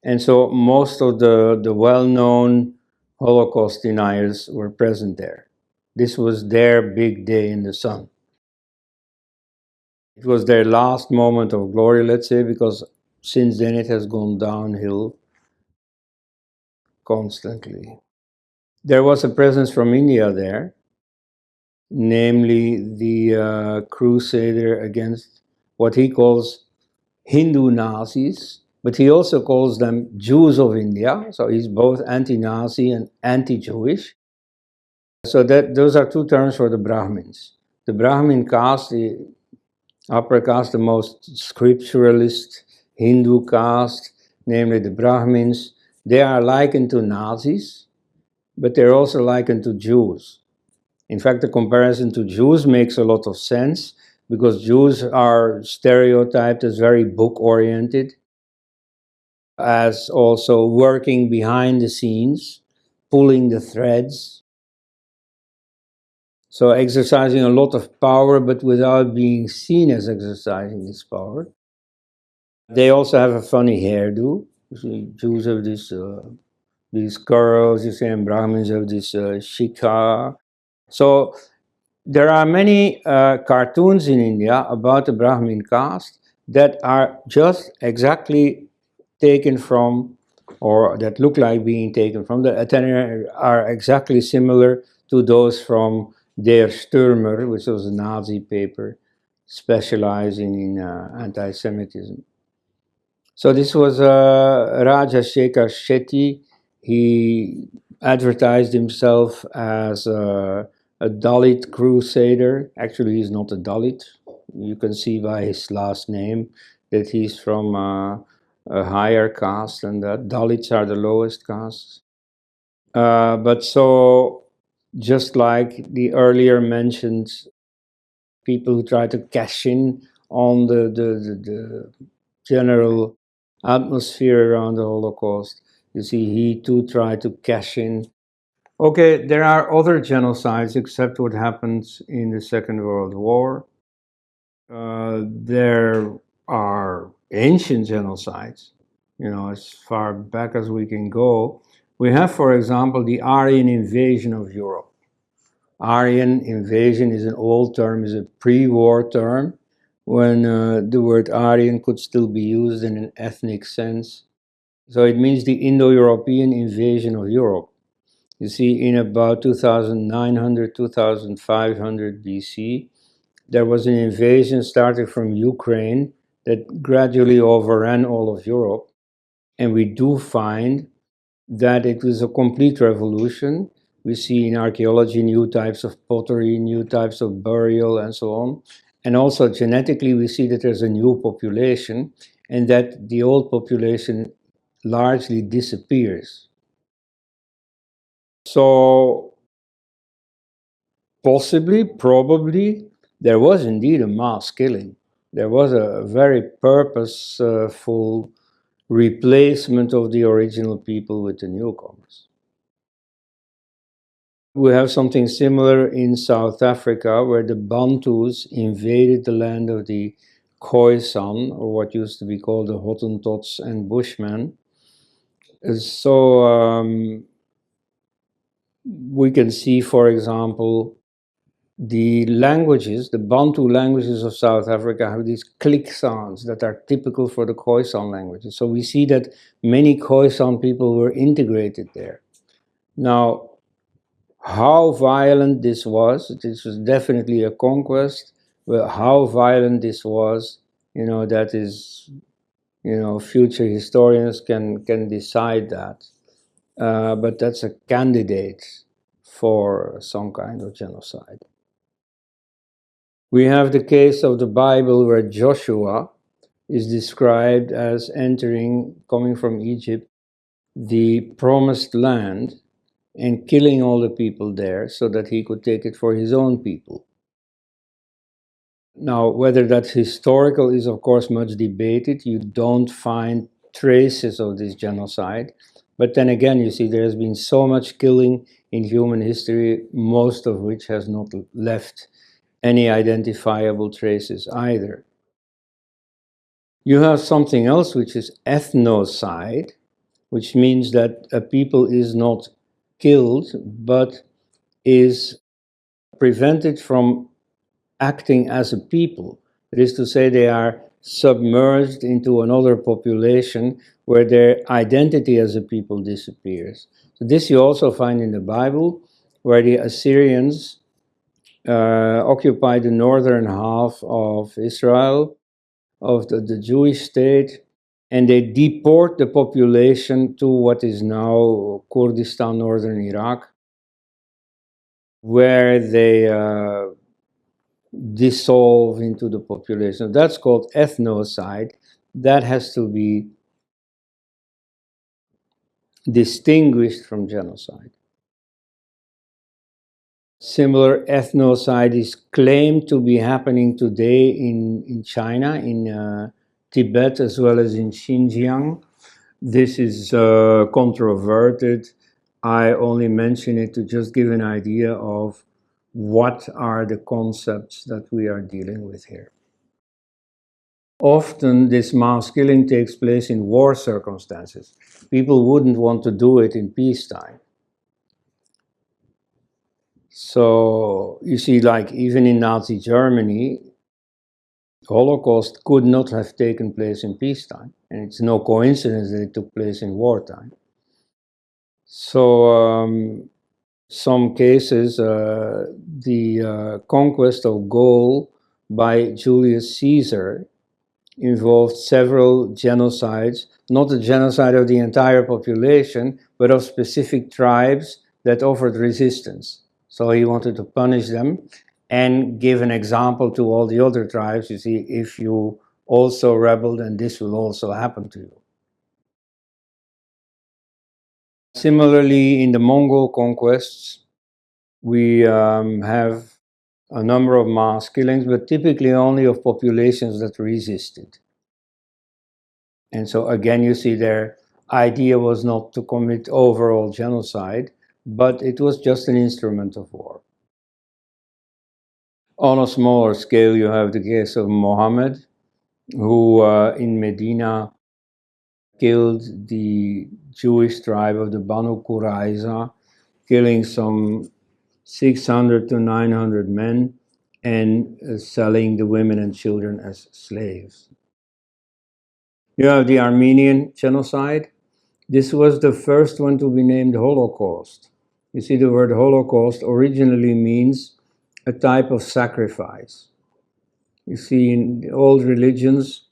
And so most of the well-known Holocaust deniers were present there. This was their big day in the sun. It was their last moment of glory, let's say, because since then it has gone downhill constantly. There was a presence from India there, namely the crusader against what he calls Hindu Nazis, but he also calls them Jews of India, so he's both anti-Nazi and anti-Jewish. So those are two terms for the Brahmins. The Brahmin caste, the upper caste, the most scripturalist Hindu caste, namely the Brahmins, they are likened to Nazis, but they're also likened to Jews. In fact, the comparison to Jews makes a lot of sense because Jews are stereotyped as very book-oriented, as also working behind the scenes, pulling the threads. So exercising a lot of power, but without being seen as exercising this power. They also have a funny hairdo. You see, Jews have these curls, you see, and Brahmins have this shikha. So there are many cartoons in India about the Brahmin caste that are just exactly taken from, or that look like being taken from, that are exactly similar to those from Der Stürmer, which was a Nazi paper specializing in anti-Semitism. So this was Raja Shekhar Shetty. He advertised himself as a Dalit crusader. Actually, he's not a Dalit. You can see by his last name that he's from a higher caste, and that Dalits are the lowest castes. But so, just like the earlier mentioned people who try to cash in on the general atmosphere around the Holocaust, you see, he too tried to cash in. Okay, there are other genocides except what happens in the Second World War. There are ancient genocides, you know, as far back as we can go. We have, for example, the Aryan invasion of Europe. Aryan invasion is an old term, is a pre-war term, when the word Aryan could still be used in an ethnic sense. So it means the Indo-European invasion of Europe. You see, in about 2900, 2500 BC, there was an invasion starting from Ukraine that gradually overran all of Europe. And we do find that it was a complete revolution. We see in archaeology new types of pottery, new types of burial, and so on. And also genetically, we see that there's a new population and that the old population largely disappears. So possibly, probably, there was indeed a mass killing. There was a very purposeful replacement of the original people with the newcomers. We have something similar in South Africa, where the Bantus invaded the land of the Khoisan, or what used to be called the Hottentots and Bushmen. So we can see, for example, the languages, the Bantu languages of South Africa have these click sounds that are typical for the Khoisan languages. So we see that many Khoisan people were integrated there. Now, how violent this was definitely a conquest. But how violent this was, you know, that is, you know, future historians can decide that. But that's a candidate for some kind of genocide. We have the case of the Bible where Joshua is described as coming from Egypt, the promised land, and killing all the people there so that he could take it for his own people. Now, whether that's historical is, of course, much debated. You don't find traces of this genocide. But then again, you see, there has been so much killing in human history, most of which has not left any identifiable traces either. You have something else, which is ethnocide, which means that a people is not killed, but is prevented from acting as a people. That is to say, they are submerged into another population where their identity as a people disappears. So this you also find in the Bible, where the Assyrians occupied the northern half of Israel, of the Jewish state, and they deport the population to what is now Kurdistan, northern Iraq, where they dissolve into the population. That's called ethnocide. That has to be distinguished from genocide. Similar ethnocide is claimed to be happening today in China, in Tibet, as well as in Xinjiang. This is controverted. I only mention it to just give an idea of what are the concepts that we are dealing with here. Often this mass killing takes place in war circumstances. People wouldn't want to do it in peacetime. So you see, like even in Nazi Germany, the Holocaust could not have taken place in peacetime. And it's no coincidence that it took place in wartime. So some cases, the conquest of Gaul by Julius Caesar involved several genocides, not the genocide of the entire population, but of specific tribes that offered resistance. So he wanted to punish them and give an example to all the other tribes. You see, if you also rebel, then this will also happen to you. Similarly, in the Mongol conquests, we have a number of mass killings, but typically only of populations that resisted. And so again, you see their idea was not to commit overall genocide, but it was just an instrument of war. On a smaller scale, you have the case of Muhammad, who in Medina killed the Jewish tribe of the Banu Qurayza, killing some 600 to 900 men and selling the women and children as slaves. You have the Armenian genocide. This was the first one to be named Holocaust. You see, the word Holocaust originally means a type of sacrifice. You see, in the old religions,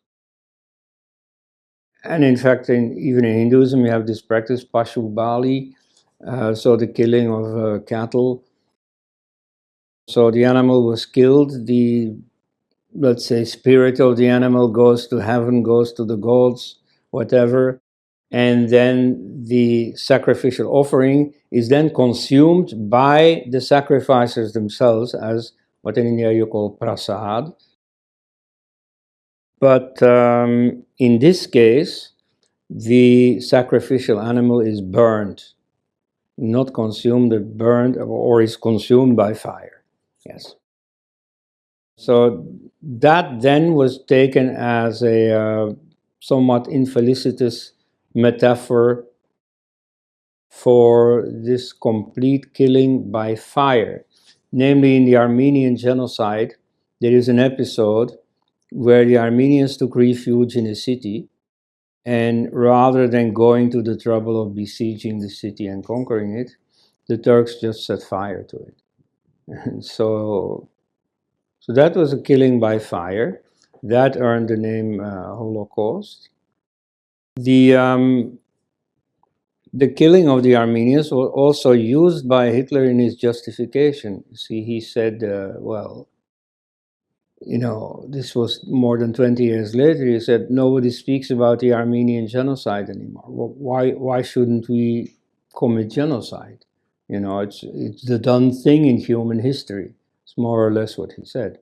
and in fact, even in Hinduism, you have this practice, Pashu Bali, so the killing of cattle. So the animal was killed, the, let's say, spirit of the animal goes to heaven, goes to the gods, whatever. And then the sacrificial offering is then consumed by the sacrificers themselves as what in India you call prasad. But in this case, the sacrificial animal is burned, not consumed, but burned, or is consumed by fire. Yes. So that then was taken as a somewhat infelicitous metaphor for this complete killing by fire. Namely, in the Armenian genocide, there is an episode where the Armenians took refuge in a city, and rather than going to the trouble of besieging the city and conquering it, the Turks just set fire to it. And so that was a killing by fire. That earned the name Holocaust. The killing of the Armenians was also used by Hitler in his justification. See, he said, well, you know, this was more than 20 years later. He said, nobody speaks about the Armenian genocide anymore. Well, why shouldn't we commit genocide? You know, it's the done thing in human history. It's more or less what he said.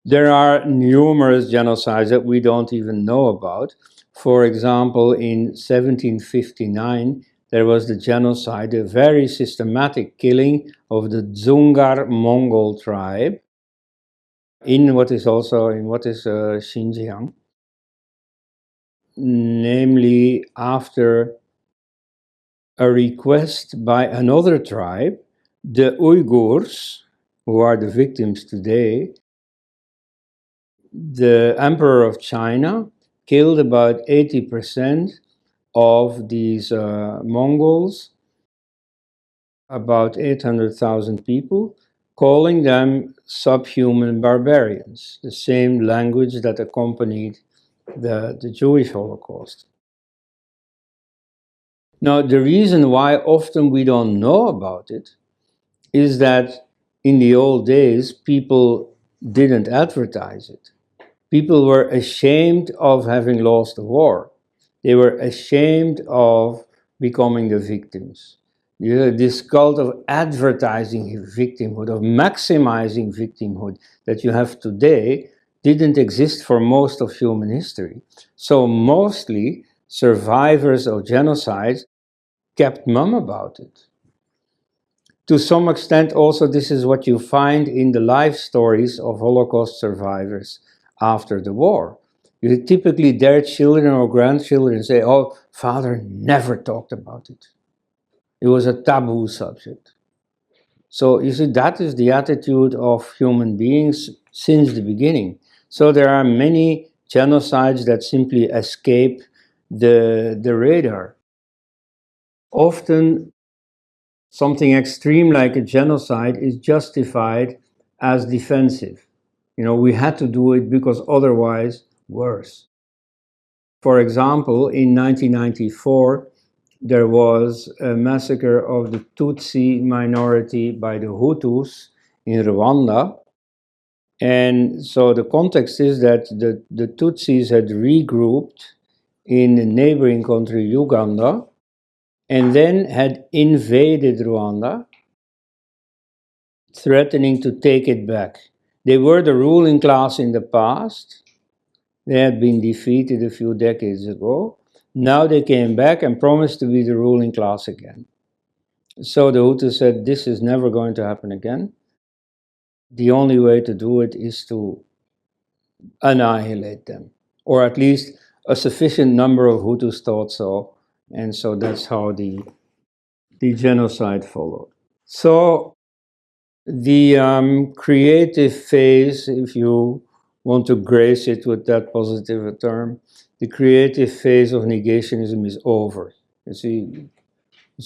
There are numerous genocides that we don't even know about. For example, in 1759, there was the genocide, a very systematic killing of the Dzungar Mongol tribe in what is Xinjiang, namely after a request by another tribe, the Uyghurs, who are the victims today. The Emperor of China killed about 80% of these Mongols, about 800,000 people, calling them subhuman barbarians, the same language that accompanied the Jewish Holocaust. Now, the reason why often we don't know about it is that in the old days, people didn't advertise it. People were ashamed of having lost the war. They were ashamed of becoming the victims. This cult of advertising victimhood, of maximizing victimhood that you have today, didn't exist for most of human history. So mostly survivors of genocides kept mum about it. To some extent, also, this is what you find in the life stories of Holocaust survivors after the war. Typically, their children or grandchildren say, "Oh, father never talked about it. It was a taboo subject." So you see, that is the attitude of human beings since the beginning. So there are many genocides that simply escape the radar. Often, something extreme like a genocide is justified as defensive. We had to do it because otherwise, worse. For example, in 1994, there was a massacre of the Tutsi minority by the Hutus in Rwanda. And so the context is that the Tutsis had regrouped in the neighboring country, Uganda, and then had invaded Rwanda, threatening to take it back. They were the ruling class in the past. They had been defeated a few decades ago. Now they came back and promised to be the ruling class again. So the Hutus said, this is never going to happen again. The only way to do it is to annihilate them, or at least a sufficient number of Hutus thought so. And so that's how the genocide followed. So the creative phase, if you want to grace it with that positive a term, the creative phase of negationism is over. You see,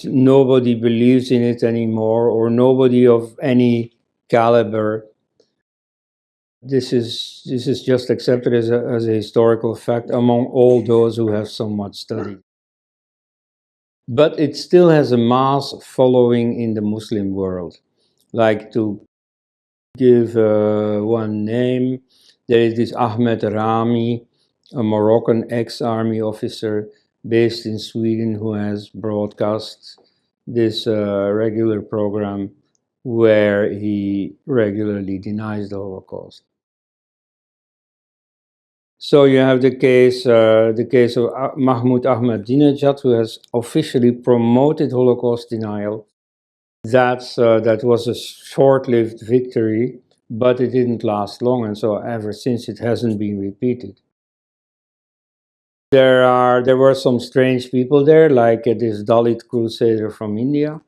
nobody believes in it anymore, or nobody of any caliber. This is just accepted as a historical fact among all those who have somewhat studied. But it still has a mass following in the Muslim world. Like, to give one name, there is this Ahmed Rami, a Moroccan ex-army officer based in Sweden, who has broadcast this regular program where he regularly denies the Holocaust. So you have the case of Mahmoud Ahmadinejad, who has officially promoted Holocaust denial. That was a short-lived victory, but it didn't last long, and so ever since it hasn't been repeated. There were some strange people there, like this Dalit crusader from India,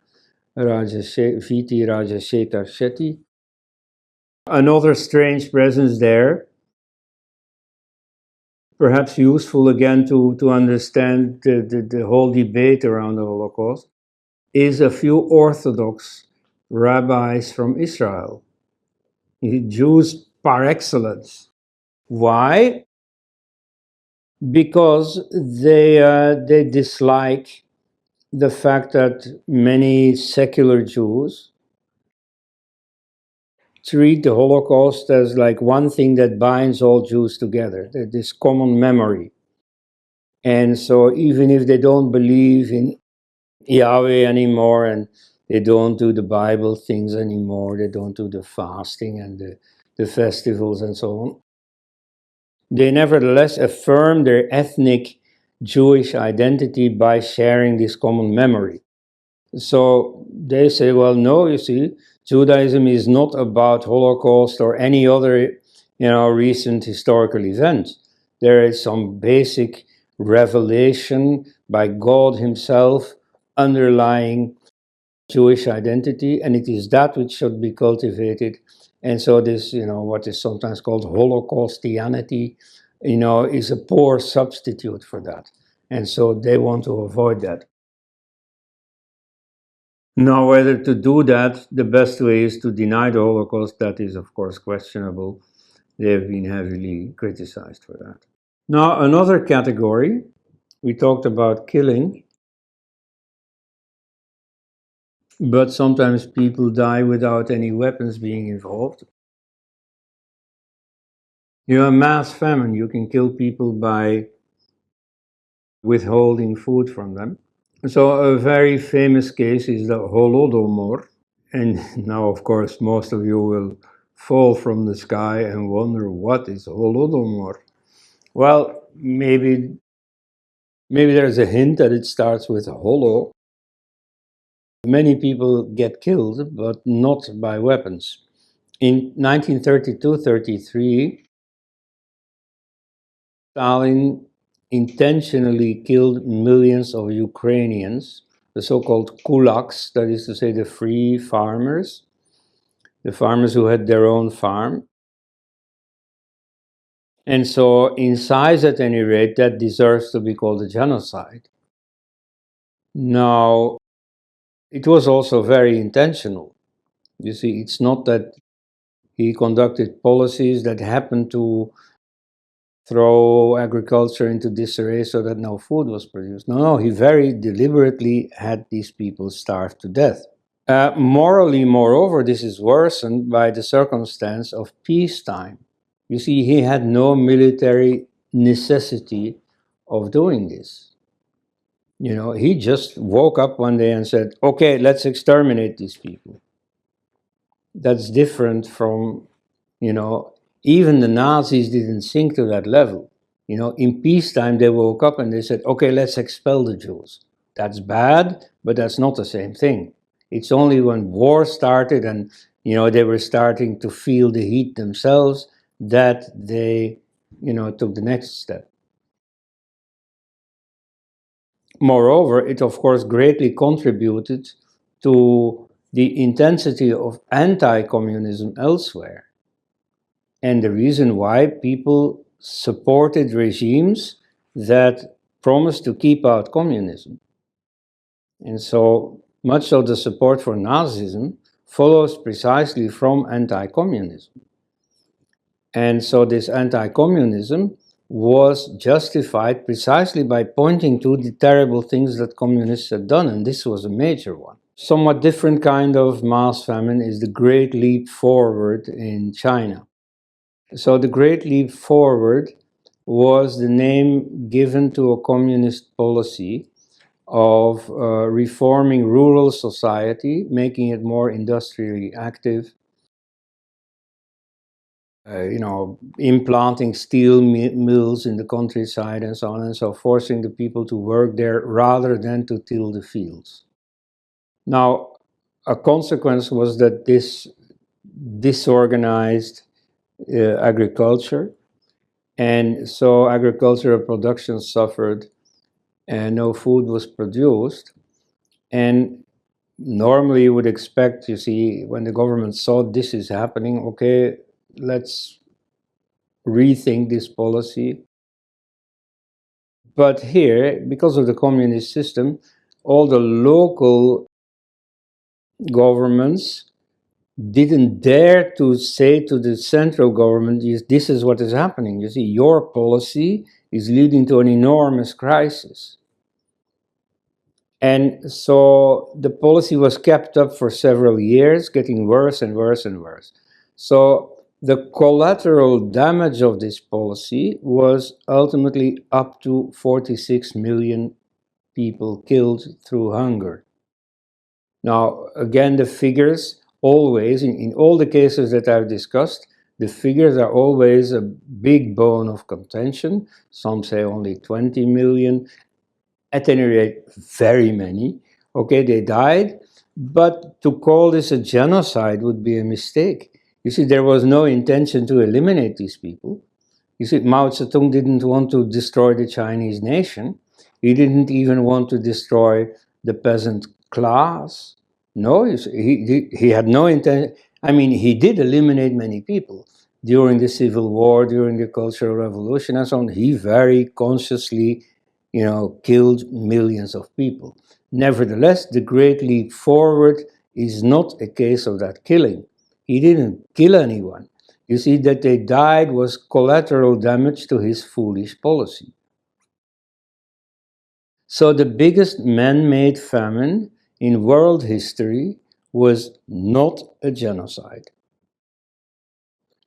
Viti Rajashekar Shetty. Another strange presence there, perhaps useful again to understand the whole debate around the Holocaust, is a few Orthodox rabbis from Israel, Jews par excellence. Why? Because they dislike the fact that many secular Jews treat the Holocaust as like one thing that binds all Jews together, this common memory. And so even if they don't believe in Yahweh anymore, and they don't do the Bible things anymore, they don't do the fasting and the festivals and so on, they nevertheless affirm their ethnic Jewish identity by sharing this common memory. So they say, well, no, you see, Judaism is not about Holocaust or any other, recent historical event. There is some basic revelation by God himself underlying Jewish identity, and it is that which should be cultivated. And so this, what is sometimes called Holocaustianity, is a poor substitute for that. And so they want to avoid that. Now, whether to do that, the best way is to deny the Holocaust. That is, of course, questionable. They have been heavily criticized for that. Now, another category, we talked about killing, but sometimes people die without any weapons being involved. Mass famine, you can kill people by withholding food from them. So a very famous case is the Holodomor. And now, of course, most of you will fall from the sky and wonder what is Holodomor. Well, maybe there's a hint that it starts with holo. Many people get killed, but not by weapons. In 1932-33, Stalin intentionally killed millions of Ukrainians, the so-called kulaks, that is to say the free farmers, the farmers who had their own farm. And so in size at any rate, that deserves to be called a genocide. Now, it was also very intentional. You see, it's not that he conducted policies that happened to throw agriculture into disarray so that no food was produced. No, he very deliberately had these people starve to death. Morally, moreover, this is worsened by the circumstance of peacetime. You see, he had no military necessity of doing this. You know, he just woke up one day and said, okay, let's exterminate these people. That's different from, you know, even the Nazis didn't sink to that level. You know, in peacetime, they woke up and they said, okay, let's expel the Jews. That's bad, but that's not the same thing. It's only when war started and, you know, they were starting to feel the heat themselves that they, you know, took the next step. Moreover, it of course greatly contributed to the intensity of anti-communism elsewhere. And the reason why people supported regimes that promised to keep out communism. And so much of the support for Nazism follows precisely from anti-communism. And so this anti-communism was justified precisely by pointing to the terrible things that communists had done, and this was a major one. Somewhat different kind of mass famine is the Great Leap Forward in China. So the Great Leap Forward was the name given to a communist policy of reforming rural society, making it more industrially active, you know, implanting steel mills in the countryside and so on and so, forcing the people to work there rather than to till the fields. Now, a consequence was that this disorganized agriculture, and so agricultural production suffered and no food was produced. And normally you would expect, you see, when the government saw this is happening, okay, let's rethink this policy. But here, because of the communist system, all the local governments didn't dare to say to the central government, this is what is happening. You see, your policy is leading to an enormous crisis. And so the policy was kept up for several years, getting worse and worse and worse. So the collateral damage of this policy was ultimately up to 46 million people killed through hunger. Now, again, the figures always, in all the cases that I've discussed, the figures are always a big bone of contention. Some say only 20 million, at any rate, very many. Okay, they died, but to call this a genocide would be a mistake. You see, there was no intention to eliminate these people. You see, Mao Zedong didn't want to destroy the Chinese nation. He didn't even want to destroy the peasant class. No, he had no intention. I mean, he did eliminate many people during the Civil War, during the Cultural Revolution, and so on. He very consciously, you know, killed millions of people. Nevertheless, the Great Leap Forward is not a case of that killing. He didn't kill anyone. You see, that they died was collateral damage to his foolish policy. So the biggest man-made famine in world history was not a genocide.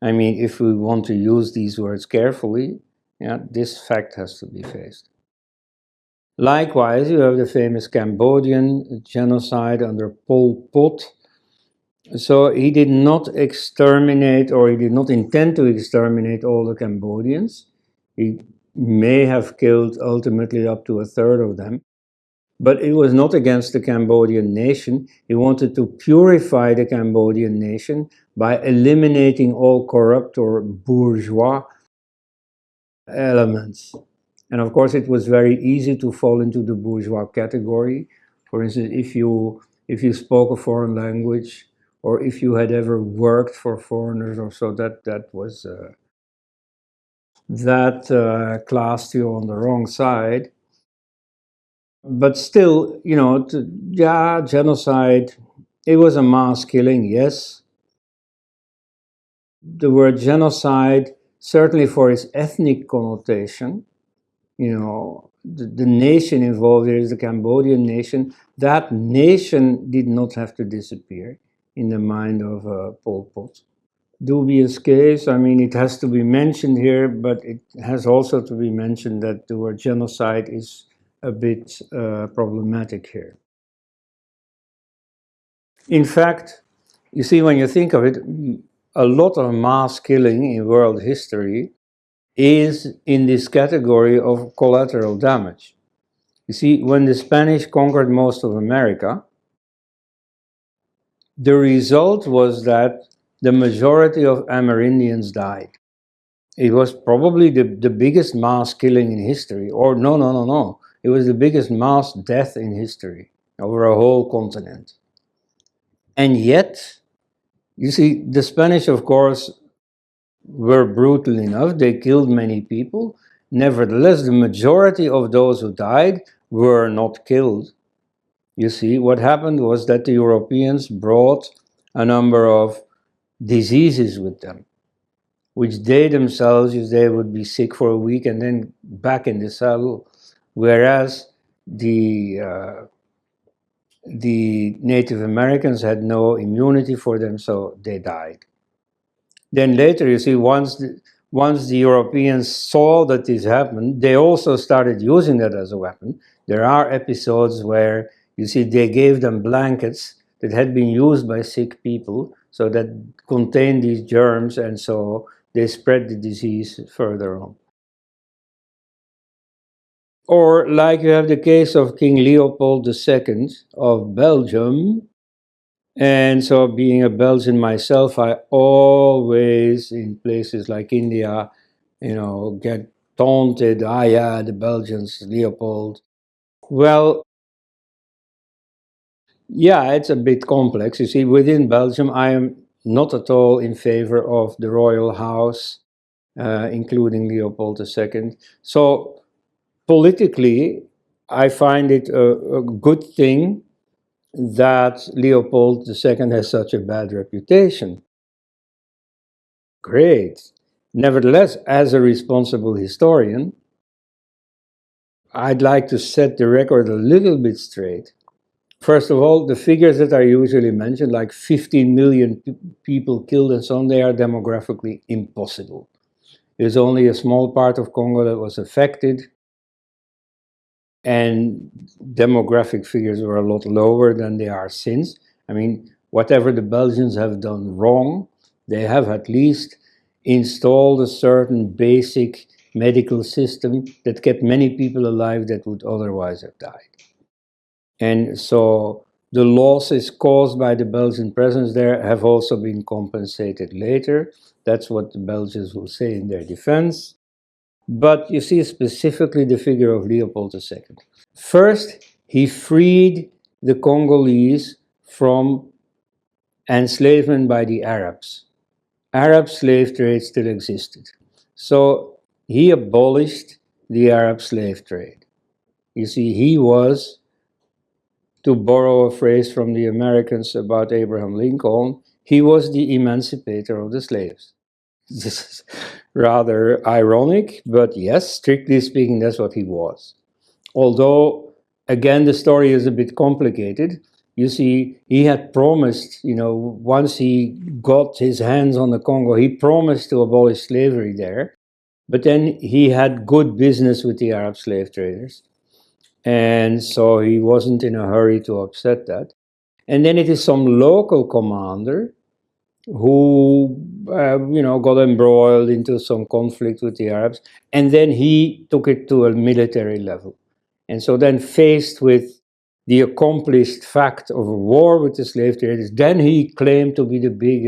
I mean, if we want to use these words carefully, yeah, this fact has to be faced. Likewise, you have the famous Cambodian genocide under Pol Pot. So he did not exterminate, or he did not intend to exterminate all the Cambodians. He may have killed ultimately up to a third of them. But it was not against the Cambodian nation. He wanted to purify the Cambodian nation by eliminating all corrupt or bourgeois elements. And of course, it was very easy to fall into the bourgeois category. For instance, if you spoke a foreign language, or if you had ever worked for foreigners or so, that classed you on the wrong side. But still, genocide, it was a mass killing, yes. The word genocide, certainly for its ethnic connotation, the nation involved here is the Cambodian nation. That nation did not have to disappear in the mind of Pol Pot. Dubious case, I mean, it has to be mentioned here, but it has also to be mentioned that the word genocide is a bit problematic here. In fact, you see, when you think of it, a lot of mass killing in world history is in this category of collateral damage. You see, when the Spanish conquered most of America, the result was that the majority of Amerindians died. It was probably the biggest mass killing in history, or no. It was the biggest mass death in history over a whole continent. And yet, you see, the Spanish, of course, were brutal enough. They killed many people. Nevertheless, the majority of those who died were not killed. You see, what happened was that the Europeans brought a number of diseases with them, which they themselves, if they would be sick for a week and then back in the saddle, whereas the Native Americans had no immunity for them, so they died. Then later, you see, once the Europeans saw that this happened, they also started using that as a weapon. There are episodes where, you see, they gave them blankets that had been used by sick people, so that contained these germs, and so they spread the disease further on. Or like you have the case of King Leopold II of Belgium. And so, being a Belgian myself, I always, in places like India, get taunted, yeah, the Belgians, Leopold. Well, yeah, it's a bit complex. You see, within Belgium, I am not at all in favor of the royal house, including Leopold II. So, politically, I find it a good thing that Leopold II has such a bad reputation. Great. Nevertheless, as a responsible historian, I'd like to set the record a little bit straight. First of all, the figures that are usually mentioned, like 15 million people killed and so on, they are demographically impossible. There's only a small part of Congo that was affected, and demographic figures were a lot lower than they are since. I mean, whatever the Belgians have done wrong, they have at least installed a certain basic medical system that kept many people alive that would otherwise have died. And so the losses caused by the Belgian presence there have also been compensated later. That's what the Belgians will say in their defense. But you see specifically the figure of Leopold II. First, he freed the Congolese from enslavement by the Arabs. Arab slave trade still existed. So he abolished the Arab slave trade. You see, he was, to borrow a phrase from the Americans about Abraham Lincoln, he was the emancipator of the slaves. This is rather ironic, but yes, strictly speaking, that's what he was. Although, again, the story is a bit complicated. You see, he had promised, once he got his hands on the Congo, he promised to abolish slavery there. But then he had good business with the Arab slave traders. And so he wasn't in a hurry to upset that. And then it is some local commander who, got embroiled into some conflict with the Arabs, and then he took it to a military level. And so then faced with the accomplished fact of a war with the slave traders, then he claimed to be the big,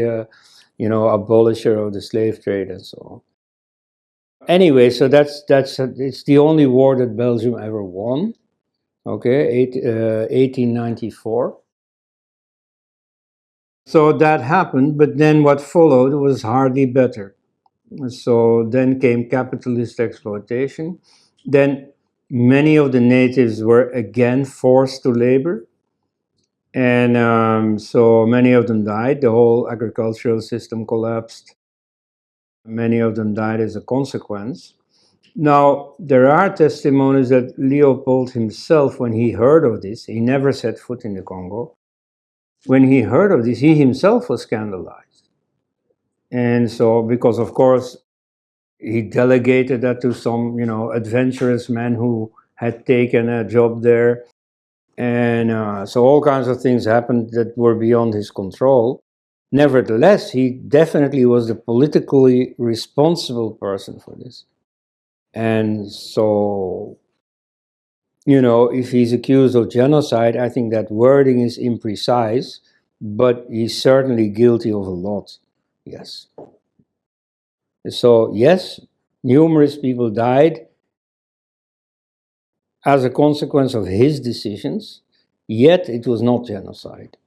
abolisher of the slave trade and so on. Anyway, so it's the only war that Belgium ever won. Okay, 1894. So that happened, but then what followed was hardly better. So then came capitalist exploitation. Then many of the natives were again forced to labor. And so many of them died. The whole agricultural system collapsed. Many of them died as a consequence. Now, there are testimonies that Leopold himself, when he heard of this, he never set foot in the Congo. When he heard of this, he himself was scandalized. And so, because of course, he delegated that to some, adventurous men who had taken a job there. And so all kinds of things happened that were beyond his control. Nevertheless, he definitely was the politically responsible person for this. And so, if he's accused of genocide, I think that wording is imprecise, but he's certainly guilty of a lot. Yes. So, yes, numerous people died as a consequence of his decisions, yet it was not genocide.